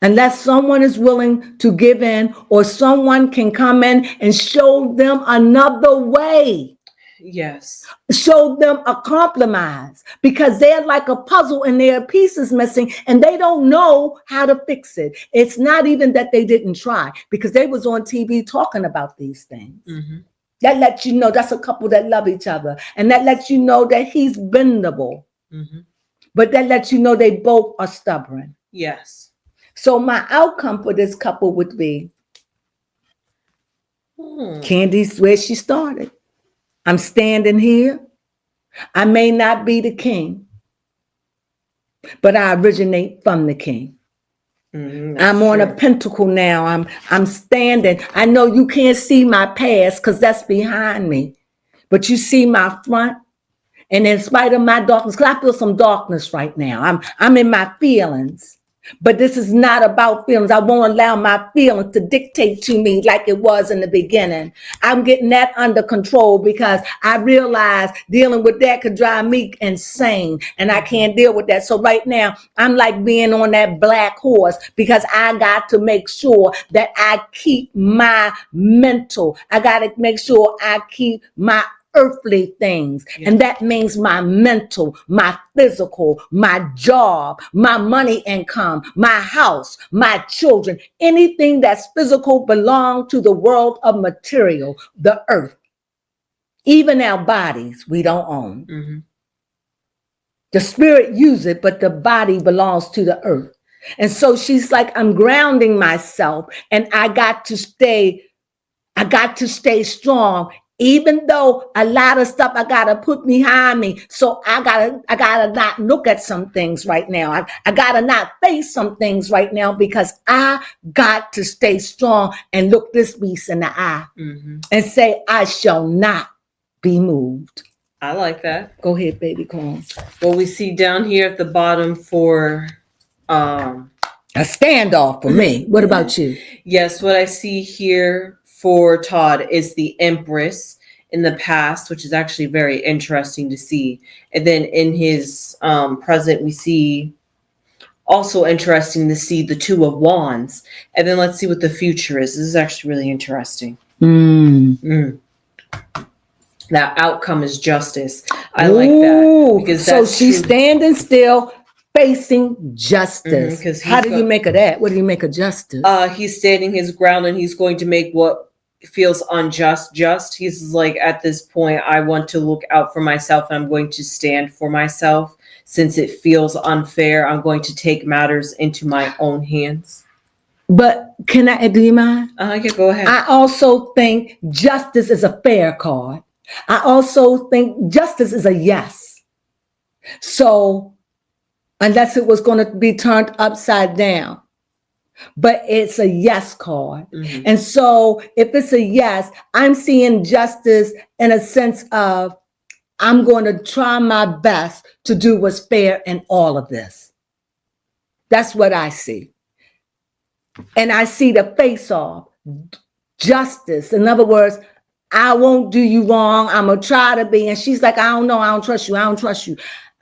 B: Unless someone is willing to give in, or someone can come in and show them another way.
C: Yes.
B: Show them a compromise, because they're like a puzzle and there are pieces missing and they don't know how to fix it. It's not even that they didn't try, because they was on TV talking about these things. That lets you know that's a couple that love each other. And that lets you know that he's bendable. But that lets you know they both are stubborn.
C: Yes.
B: So my outcome for this couple would be, Candy's where she started. I'm standing here. I may not be the king, but I originate from the king. I'm on a pentacle now. I'm standing. I know you can't see my past because that's behind me, but you see my front. And in spite of my darkness, because I feel some darkness right now. I'm in my feelings. But this is not about feelings. I won't allow my feelings to dictate to me like it was in the beginning. I'm getting that under control, because I realize dealing with that could drive me insane, and I can't deal with that. So right now, I'm like being on that black horse, because I got to make sure that I keep my mental. I got to make sure I keep my earthly things. And that means my mental, my physical, my job, my money income, my house, my children. Anything that's physical belongs to the world of material, the earth. Even our bodies, we don't own. The spirit uses it, but the body belongs to the earth. And so she's like, I'm grounding myself, and I got to stay strong. Even though a lot of stuff I gotta put behind me, so I gotta not look at some things right now. I gotta not face some things right now, because I got to stay strong and look this beast in the eye and say, I shall not be moved.
C: I like that.
B: Go ahead, baby Crones.
C: What we see down here at the bottom for
B: a standoff for me. What about you?
C: Yes, what I see here for Todd is the Empress in the past, which is actually very interesting to see. And then in his present, we see, also interesting to see, the Two of Wands. And then let's see what the future is. This is actually really interesting. That outcome is justice. I like that, because
B: so she's standing still, facing justice. How do you make of that? What do you make of justice?
C: He's standing his ground, and he's going to make what feels unjust just. He's like, at this point, I want to look out for myself, and I'm going to stand for myself. Since it feels unfair, I'm going to take matters into my own hands.
B: But do you mind?
C: Yeah, go ahead.
B: I also think justice is a fair card. I also think justice is a yes. So unless it was going to be turned upside down. But it's a yes card. And so if it's a yes, I'm seeing justice in a sense of, I'm going to try my best to do what's fair in all of this. That's what I see. And I see the face off. Justice. In other words, I won't do you wrong. I'm going to try to be. And she's like, I don't know. I don't trust you. I don't trust you.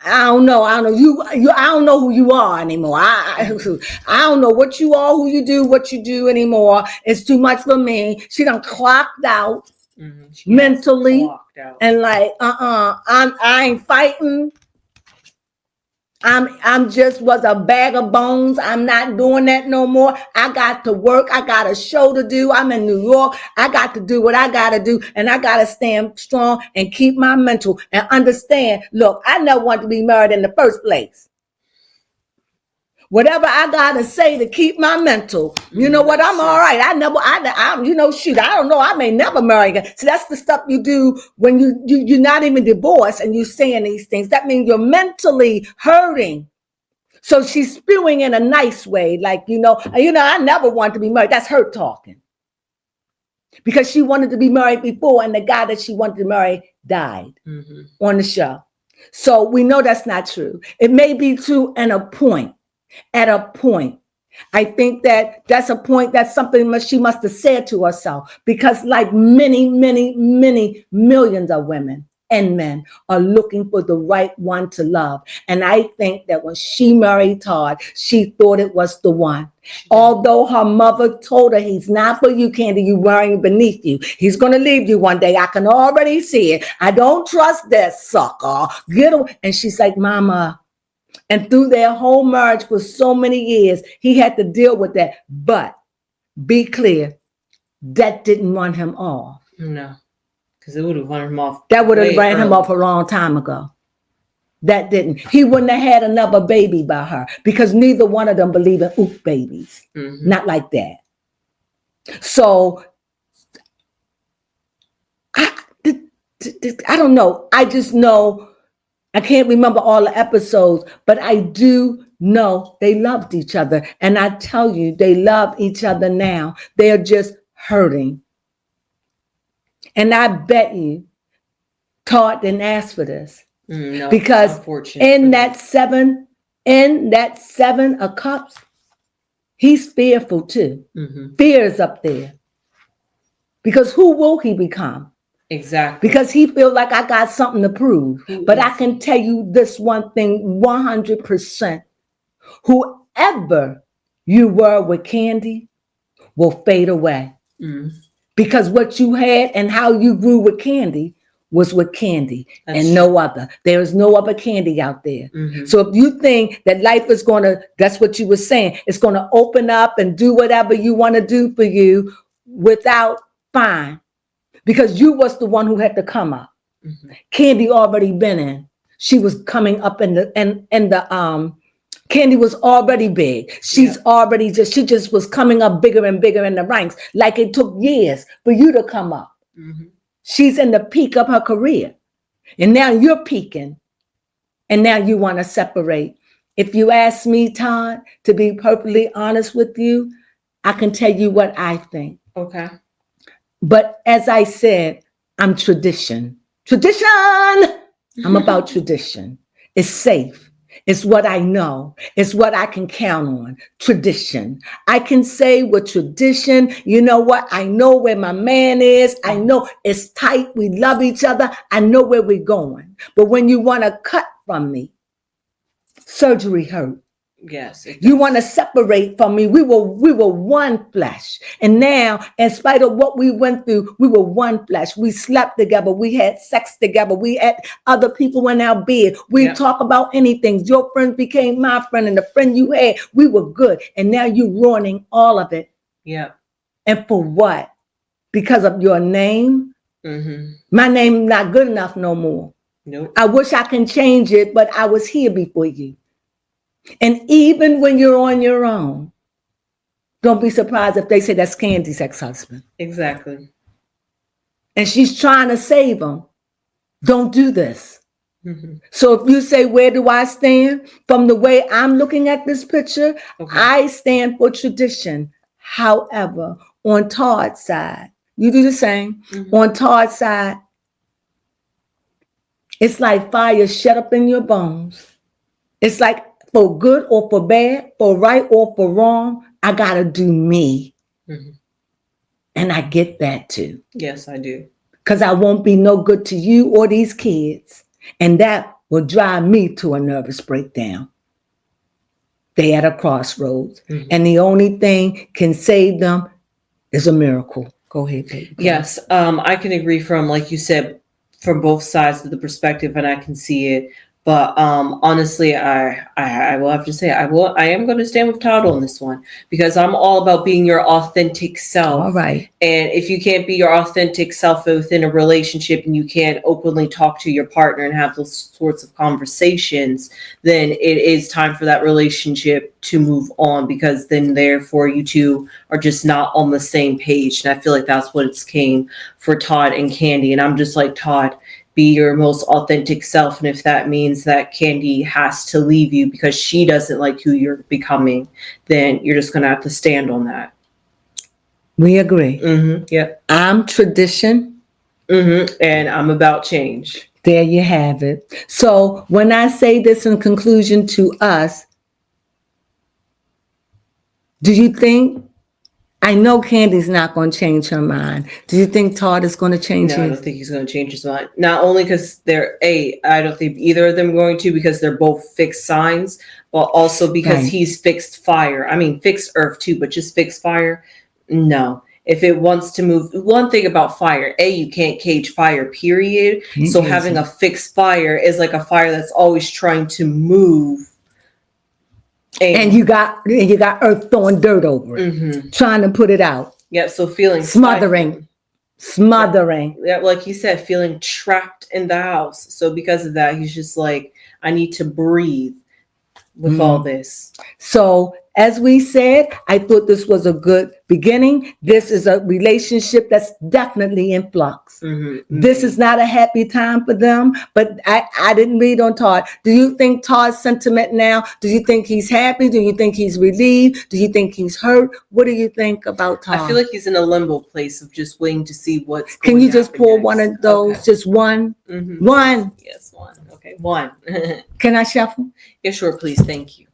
B: I don't know. I don't know you. I don't know who you are anymore. I don't know what you are, who you do, what you do anymore. It's too much for me. She done clocked out mentally, clocked out. And like, I ain't fighting. I'm just was a bag of bones. I'm not doing that no more. I got to work. I got a show to do. I'm in New York. I got to do what I got to do. And I got to stand strong and keep my mental and understand. Look, I never wanted to be married in the first place. Whatever I got to say to keep my mental, you know what? I'm all right. I shoot, I don't know. I may never marry again. So that's the stuff you do when you're not even divorced and you're saying these things. That means you're mentally hurting. So she's spewing in a nice way, like, I never wanted to be married. That's her talking. Because she wanted to be married before, and the guy that she wanted to marry died on the show. So we know that's not true. It may be true at a point. I think that's a point, that's something she must have said to herself, because like many, many, many millions of women and men are looking for the right one to love. And I think that when she married Todd, she thought it was the one. Although her mother told her, he's not for you, Candy, you're wearing beneath you. He's going to leave you one day. I can already see it. I don't trust that sucker. Get away. And she's like, Mama. And through their whole marriage for so many years, he had to deal with that. But be clear, that didn't run him off.
C: No, because it would have run him off.
B: That would have ran him off a long time ago. That didn't. He wouldn't have had another baby by her, because neither one of them believe in babies. Not like that. So I don't know. I just know. I can't remember all the episodes, but I do know they loved each other. And I tell you, they love each other now. They're just hurting. And I bet you Todd didn't ask for this.
C: No,
B: because in that seven of cups, he's fearful too. Fear is up there. Because who will he become?
C: Exactly.
B: Because he feels like I got something to prove. But I can tell you this one thing 100%. Whoever you were with Candy will fade away. Because what you had and how you grew with Candy was with Candy and no other. There is no other Candy out there. So if you think that life is going to, that's what you were saying, it's going to open up and do whatever you want to do for you without fine. Because you was the one who had to come up. Candy already been in. She was coming up in the Candy was already big. She's already she just was coming up bigger and bigger in the ranks. Like it took years for you to come up. She's in the peak of her career. And now you're peaking. And now you want to separate. If you ask me, Todd, to be perfectly honest with you, I can tell you what I think.
C: Okay.
B: But as I said, I'm tradition. I'm about tradition. It's safe. It's what I know. It's what I can count on. Tradition. I can say with tradition, you know what? I know where my man is. I know it's tight. We love each other. I know where we're going. But when you want to cut from me, surgery hurt.
C: Yes.
B: You want to separate from me. We were one flesh. And now, in spite of what we went through, we were one flesh. We slept together. We had sex together. We had other people in our bed. We talk about anything. Your friend became my friend, and the friend you had, we were good. And now you're ruining all of it.
C: Yeah.
B: And for what? Because of your name? My name not good enough no more.
C: Nope.
B: I wish I can change it, but I was here before you. And even when you're on your own, don't be surprised if they say that's Candy's ex-husband.
C: Exactly.
B: And she's trying to save him. Don't do this. So if you say, where do I stand? From the way I'm looking at this picture, I stand for tradition. However, on Todd's side, you do the same. On Todd's side, it's like fire shut up in your bones. It's like, for good or for bad, for right or for wrong, I got to do me. And I get that too.
C: Yes, I do. Because
B: I won't be no good to you or these kids. And that will drive me to a nervous breakdown. They at a crossroads. And the only thing can save them is a miracle. Go ahead, baby.
C: Yes, I can agree from, like you said, from both sides of the perspective, and I can see it. But honestly, I will have to say I am going to stand with Todd on this one because I'm all about being your authentic self.
B: All right.
C: And if you can't be your authentic self within a relationship and you can't openly talk to your partner and have those sorts of conversations, then it is time for that relationship to move on, because then therefore you two are just not on the same page. And I feel like that's what it's came for Todd and Candy. And I'm just like, Todd, be your most authentic self. And if that means that Candy has to leave you because she doesn't like who you're becoming, then you're just going to have to stand on that.
B: We agree.
C: Yep.
B: I'm tradition.
C: And I'm about change.
B: There you have it. So when I say this in conclusion to us, do you think, I know Candy's not going to change her mind. Do you think Todd is going to change
C: No, I don't think he's going to change his mind. Not only because I don't think either of them are going to, because they're both fixed signs, but also because he's fixed fire. I mean, fixed earth too, but just fixed fire. No. If it wants to move, one thing about fire, you can't cage fire, period. So having a fixed fire is like a fire that's always trying to move. And you got
B: earth throwing dirt over it, trying to put it out.
C: Yeah, so feeling
B: smothering.
C: Yeah, like you said, feeling trapped in the house. So because of that, he's just like, I need to breathe with all this.
B: So as we said, I thought this was a good beginning. This is a relationship that's definitely in flux. This is not a happy time for them, but I didn't read on Todd. Do you think Todd's sentiment now? Do you think he's happy? Do you think he's relieved? Do you think he's hurt? What do you think about Todd?
C: I feel like he's in a limbo place of just waiting to see what's going
B: to Can you just pull
C: next.
B: One of those? Okay. Just one? One?
C: Yes, one. Okay, one.
B: Can I shuffle?
C: Yeah, sure, please. Thank you.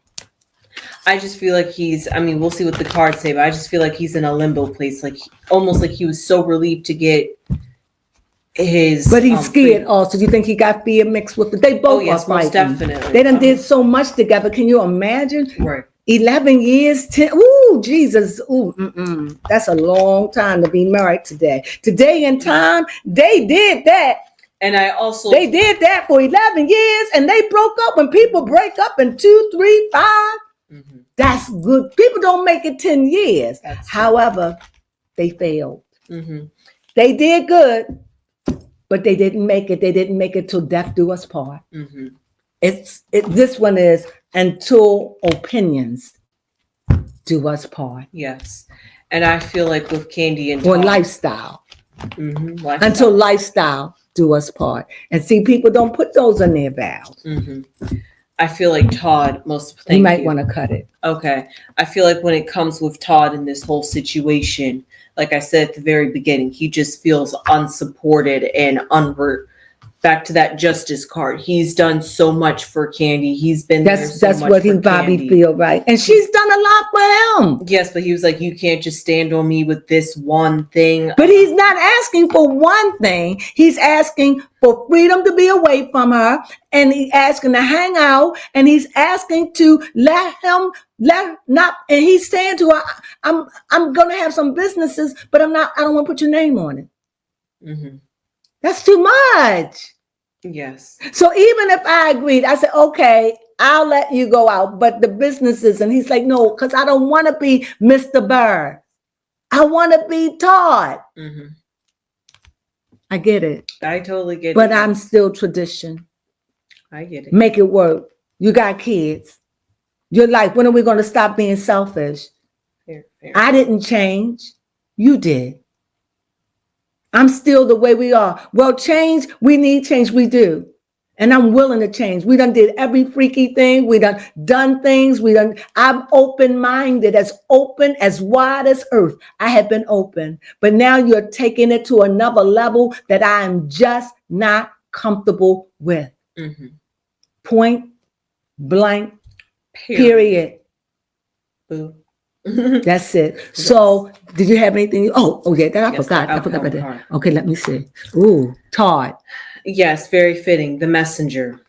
C: I just feel like we'll see what the cards say, but I just feel like he's in a limbo place, like almost like he was so relieved to get his.
B: But he's scared also. Do you think he got fear mixed with it? They both are fighting.
C: Most definitely.
B: They done did so much together. Can you imagine?
C: Right.
B: 11 years, 10. Ooh, Jesus. Ooh, that's a long time to be married today. Today in time, they did that.
C: And
B: they did that for 11 years, and they broke up. When people break up in 2, 3, 5, that's good. People don't make it 10 years. However, they failed. They did good, but they didn't make it. They didn't make it till death do us part. This one is until opinions do us part.
C: Yes. And I feel like with Candy and
B: or lifestyle. Until lifestyle do us part. And see, people don't put those in their vows.
C: I feel like Todd,
B: you might want to cut it.
C: Okay. I feel like when it comes with Todd in this whole situation, like I said at the very beginning, he just feels unsupported and back to that justice card. He's done so much for Candy. He's been
B: that's what he Bobby feel, right? And she's done a lot for him.
C: Yes, but he was like, you can't just stand on me with this one thing.
B: But he's not asking for one thing. He's asking for freedom to be away from her, and he's asking to hang out, and he's asking to and he's saying to her, I'm gonna have some businesses, but I don't want to put your name on it. That's too much.
C: Yes.
B: So even if I agreed, I said, okay, I'll let you go out, but the businesses, and he's like, no, because I don't want to be Mr. Bird. I want to be Todd. I get it.
C: I totally get it.
B: But I'm still tradition.
C: I get it.
B: Make it work. You got kids. You're like, when are we going to stop being selfish?
C: Fair.
B: I didn't change. You did. I'm still the way we are. Well, change, we need change. We do. And I'm willing to change. We done did every freaky thing. We done things. I'm open-minded, as wide as earth. I have been open. But now you're taking it to another level that I am just not comfortable with. Point blank, period.
C: Boo.
B: That's it. So, did you have anything? Oh yeah, I forgot about that. Okay, let me see. Ooh, Todd.
C: Yes, very fitting. The messenger.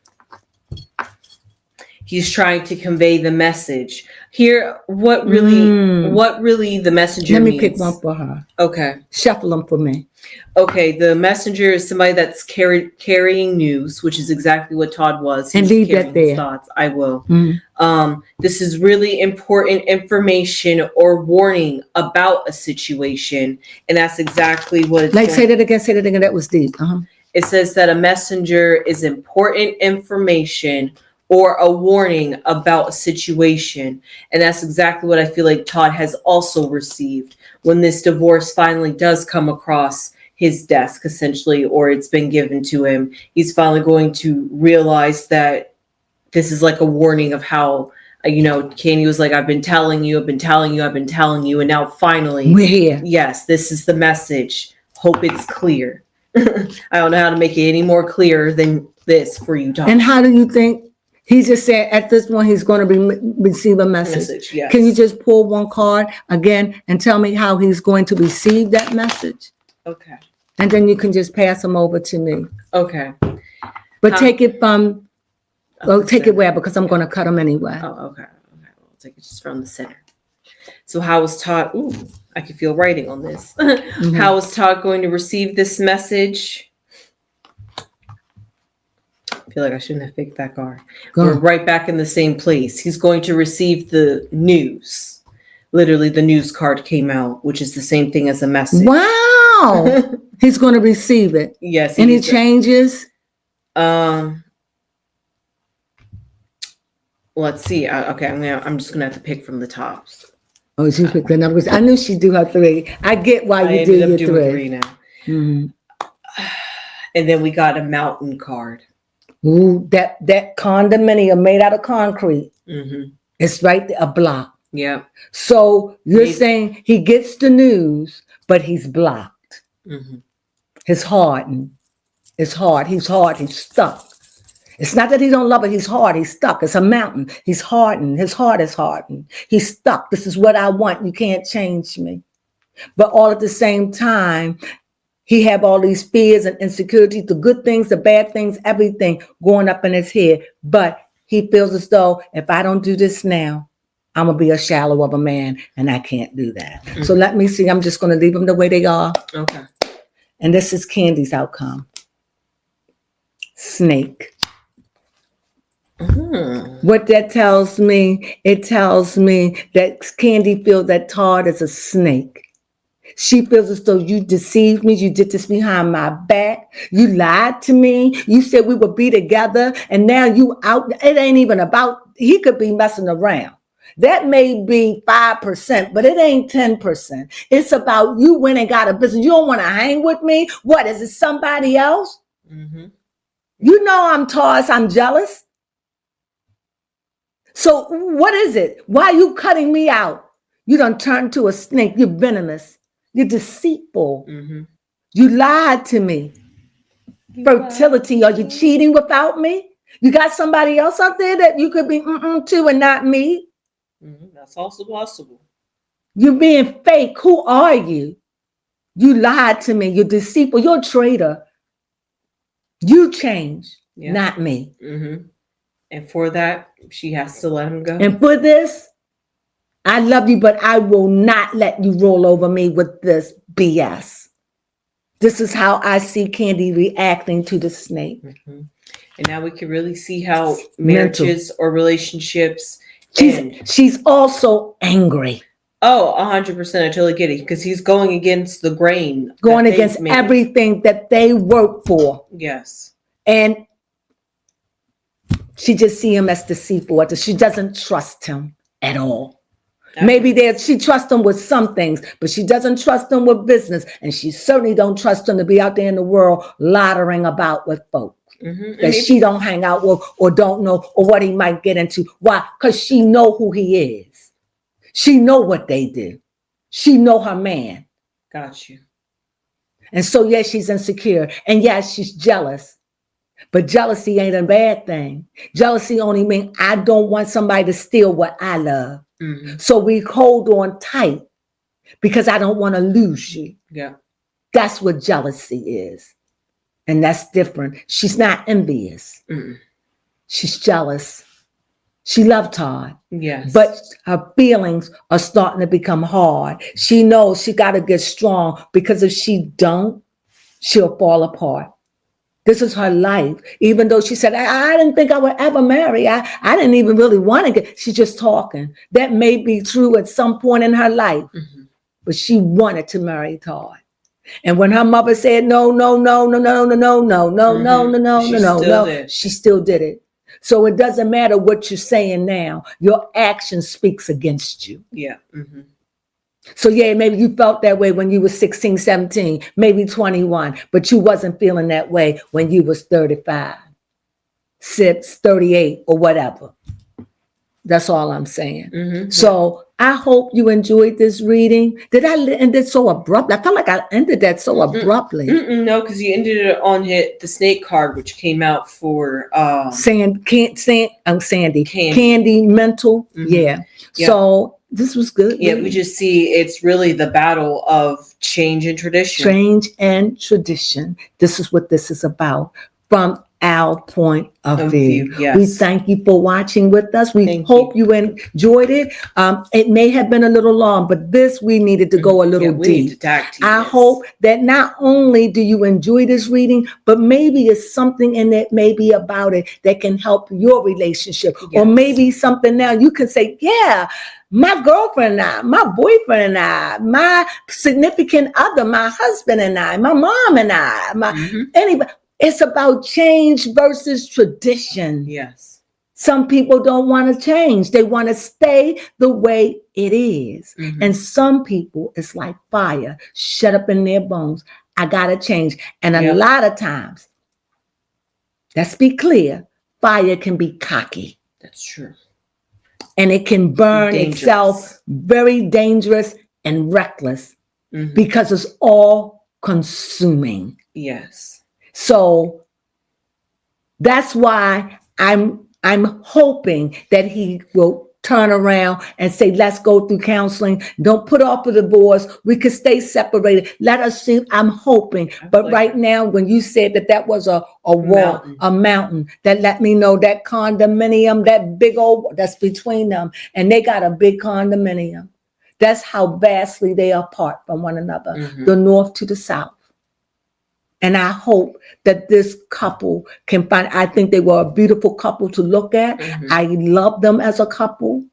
C: he's trying to convey the message. Here, what really the messenger
B: Let me
C: means.
B: pick one for her.
C: Okay.
B: Shuffle them for me.
C: Okay, the messenger is somebody that's carrying news, which is exactly what Todd was.
B: And leave that there.
C: His thoughts. I will.
B: Mm.
C: This is really important information or warning about a situation, and that's exactly what it's
B: Say that again. Say that again. That was deep.
C: It says that a messenger is important information or a warning about a situation. And that's exactly what I feel like Todd has also received when this divorce finally does come across his desk, essentially, or it's been given to him. He's finally going to realize that this is like a warning of how, Candy was like, I've been telling you. And now finally,
B: we're here.
C: Yes, this is the message. Hope it's clear. I don't know how to make it any more clear than this for you, Tom.
B: And how do you think he just said at this point he's going to receive a message?
C: Yes.
B: Can you just pull one card again and tell me how he's going to receive that message?
C: Okay.
B: And then you can just pass them over to me.
C: Okay.
B: But take it from, take it where? Because I'm going to cut them anyway.
C: Oh, okay. We'll take it just from the center. So how was Todd? Ooh, I can feel writing on this. Mm-hmm. How is Todd going to receive this message? I feel like I shouldn't have picked that card. We're right back in the same place. He's going to receive the news. Literally, the news card came out, which is the same thing as a message.
B: Wow. He's going to receive it.
C: Yes.
B: Any changes?
C: Let's see. Okay, I'm just gonna have to pick from the tops.
B: Oh, she picked the numbers. I knew she'd do her 3. I get why you do your 3
C: now.
B: Mm-hmm.
C: And then we got a mountain card.
B: Ooh, that condominium made out of concrete.
C: Mm-hmm.
B: It's right there, a block.
C: Yeah.
B: So you're saying he gets the news, but he's blocked.
C: Mm-hmm.
B: He's hardened. It's hard. He's hard. He's stuck. It's not that he don't love it. He's hard. He's stuck. It's a mountain. He's hardened. His heart is hardened. He's stuck. This is what I want. You can't change me. But all at the same time, he have all these fears and insecurities, the good things, the bad things, everything going up in his head. But he feels as though if I don't do this now, I'm going to be a shallow of a man, and I can't do that. Mm-hmm. So let me see. I'm just going to leave them the way they are.
C: Okay.
B: And this is Candy's outcome. Snake. Mm-hmm. What that tells me, it tells me that Candy feels that Todd is a snake. She feels as though you deceived me. You did this behind my back. You lied to me. You said we would be together, and now you out. It ain't even about, he could be messing around. That may be 5%, but it ain't 10%. It's about you went and got a business. You don't want to hang with me. What, is it somebody else? Mm-hmm. You know I'm tossed. I'm jealous. So what is it? Why are you cutting me out? You done turned to a snake. You're venomous. You're deceitful. Mm-hmm. You lied to me. Fertility. Are you cheating without me? You got somebody else out there that you could be to and not me?
C: Mm-hmm. That's also possible.
B: You're being fake. Who are you? You lied to me. You're deceitful. You're a traitor. You changed, not me.
C: Mm-hmm. And for that, she has to let him go.
B: And for this, I love you, but I will not let you roll over me with this BS. This is how I see Candy reacting to the snake.
C: Mm-hmm. And now we can really see how marriages or relationships end.
B: She's also angry.
C: Oh, 100%. I totally get it. Because he's going against the grain.
B: Going against everything that they work for.
C: Yes.
B: And she just see him as deceitful. She doesn't trust him at all. Maybe she trusts him with some things, but she doesn't trust him with business. And she certainly don't trust him to be out there in the world loitering about with folks that she don't hang out with or don't know or what he might get into. Why? Because she know who he is. She know what they do. She know her man.
C: Got you.
B: And so, yes, she's insecure. And yes, she's jealous. But jealousy ain't a bad thing. Jealousy only means I don't want somebody to steal what I love. Mm-hmm. So we hold on tight because I don't want to lose you.
C: Yeah.
B: That's what jealousy is. And that's different. She's not envious. Mm-hmm. She's jealous. She loved Todd.
C: Yes.
B: But her feelings are starting to become hard. She knows she got to get strong, because if she don't, she'll fall apart. This is her life. Even though she said, I didn't think I would ever marry. I didn't even really want to get, she's just talking. That may be true at some point in her life, but she wanted to marry Todd. And when her mother said, no, no, no, no, no, no, no, no, no, no, no, no, no, no, she still did it. So it doesn't matter what you're saying now. Your action speaks against you.
C: Yeah.
B: So yeah, maybe you felt that way when you were 16, 17, maybe 21, but you wasn't feeling that way when you was 35, 38, or whatever. That's all I'm saying. So I hope you enjoyed this reading. Did I end it so abruptly? I felt like I ended that so abruptly.
C: No, because you ended it on the snake card, which came out for
B: Sandy. Candy Mental. Yeah. So this was good.
C: Yeah, we just see it's really the battle of change and tradition.
B: Change and tradition. This is what this is about from our point of view.
C: Yes.
B: We thank you for watching with us. We hope you enjoyed it. It may have been a little long, but this we needed to go a little deep. I hope that not only do you enjoy this reading, but maybe it's something in it, maybe about it, that can help your relationship. Or maybe something now you can say, yeah, my girlfriend and I, my boyfriend and I, my significant other, my husband and I, my mom and I, anybody. It's about change versus tradition.
C: Yes.
B: Some people don't want to change. They want to stay the way it is. And some people, it's like fire, shut up in their bones. I got to change. And a lot of times, let's be clear, fire can be cocky.
C: That's true.
B: And it can burn itself, very dangerous and reckless, because it's all consuming.
C: Yes.
B: So that's why I'm hoping that he will turn around and say, let's go through counseling. Don't put off the divorce. We could stay separated. Let us see. I'm hoping. But right now, when you said that was a wall, a mountain, that let me know that condominium, that big old, that's between them. And they got a big condominium. That's how vastly they are apart from one another, the north to the south. And I hope that this couple can find, I think they were a beautiful couple to look at. I love them as a couple.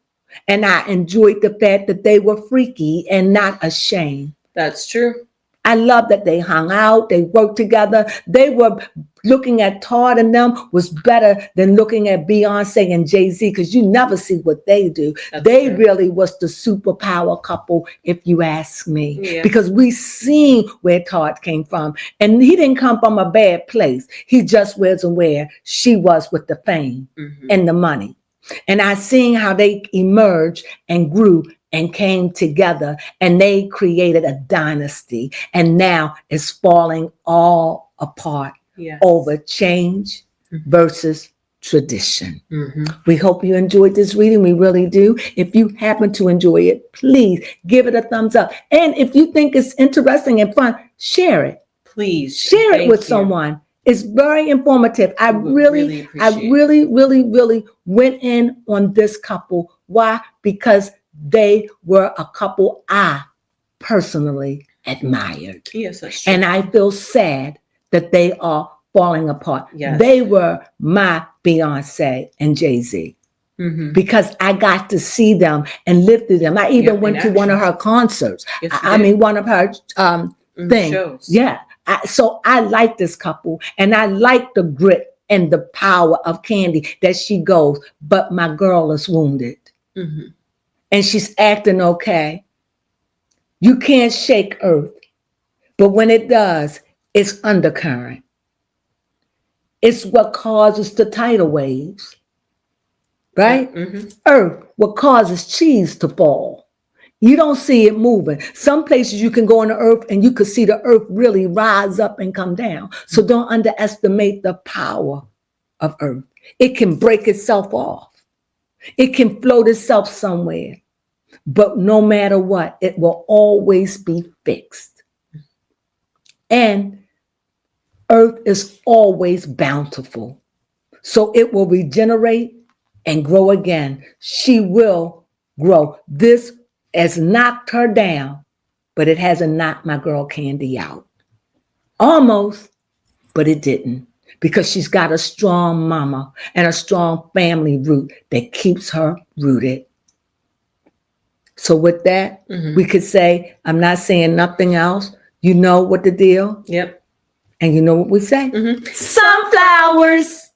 B: And I enjoyed the fact that they were freaky and not ashamed.
C: That's true.
B: I love that they hung out, they worked together. They were looking at Todd and them was better than looking at Beyonce and Jay-Z, because you never see what they do. They really was the superpower couple, if you ask me, because we seen where Todd came from. And he didn't come from a bad place. He just wasn't where she was with the fame and the money. And I seen how they emerged and grew and came together, and they created a dynasty. And now it's falling all apart over change versus tradition. We hope you enjoyed this reading. We really do. If you happen to enjoy it, please give it a thumbs up. And if you think it's interesting and fun, share it.
C: Please
B: share it with someone. It's very informative. I really went in on this couple. Why? Because they were a couple I personally admired.
C: Yes, that's true.
B: And I feel sad that they are falling apart.
C: Yes.
B: They were my Beyonce and Jay-Z. Because I got to see them and live through them. I even went to one of her concerts.
C: Yes,
B: I mean, one of her things.
C: Shows.
B: Yeah. So I like this couple, and I like the grit and the power of Candy that she goes, but my girl is wounded. And she's acting okay. You can't shake earth, but when it does, it's undercurrent. It's what causes the tidal waves, right? Earth, what causes trees to fall. You don't see it moving. Some places you can go on the earth and you could see the earth really rise up and come down. So don't underestimate the power of earth. It can break itself off. It can float itself somewhere. But no matter what, it will always be fixed. And earth is always bountiful. So it will regenerate and grow again. She will grow. This has knocked her down, but it hasn't knocked my girl Candy out. Almost, but it didn't, because she's got a strong mama and a strong family root that keeps her rooted. So with that, we could say, I'm not saying nothing else. You know what the deal?
C: Yep.
B: And you know what we say?
C: Sunflowers.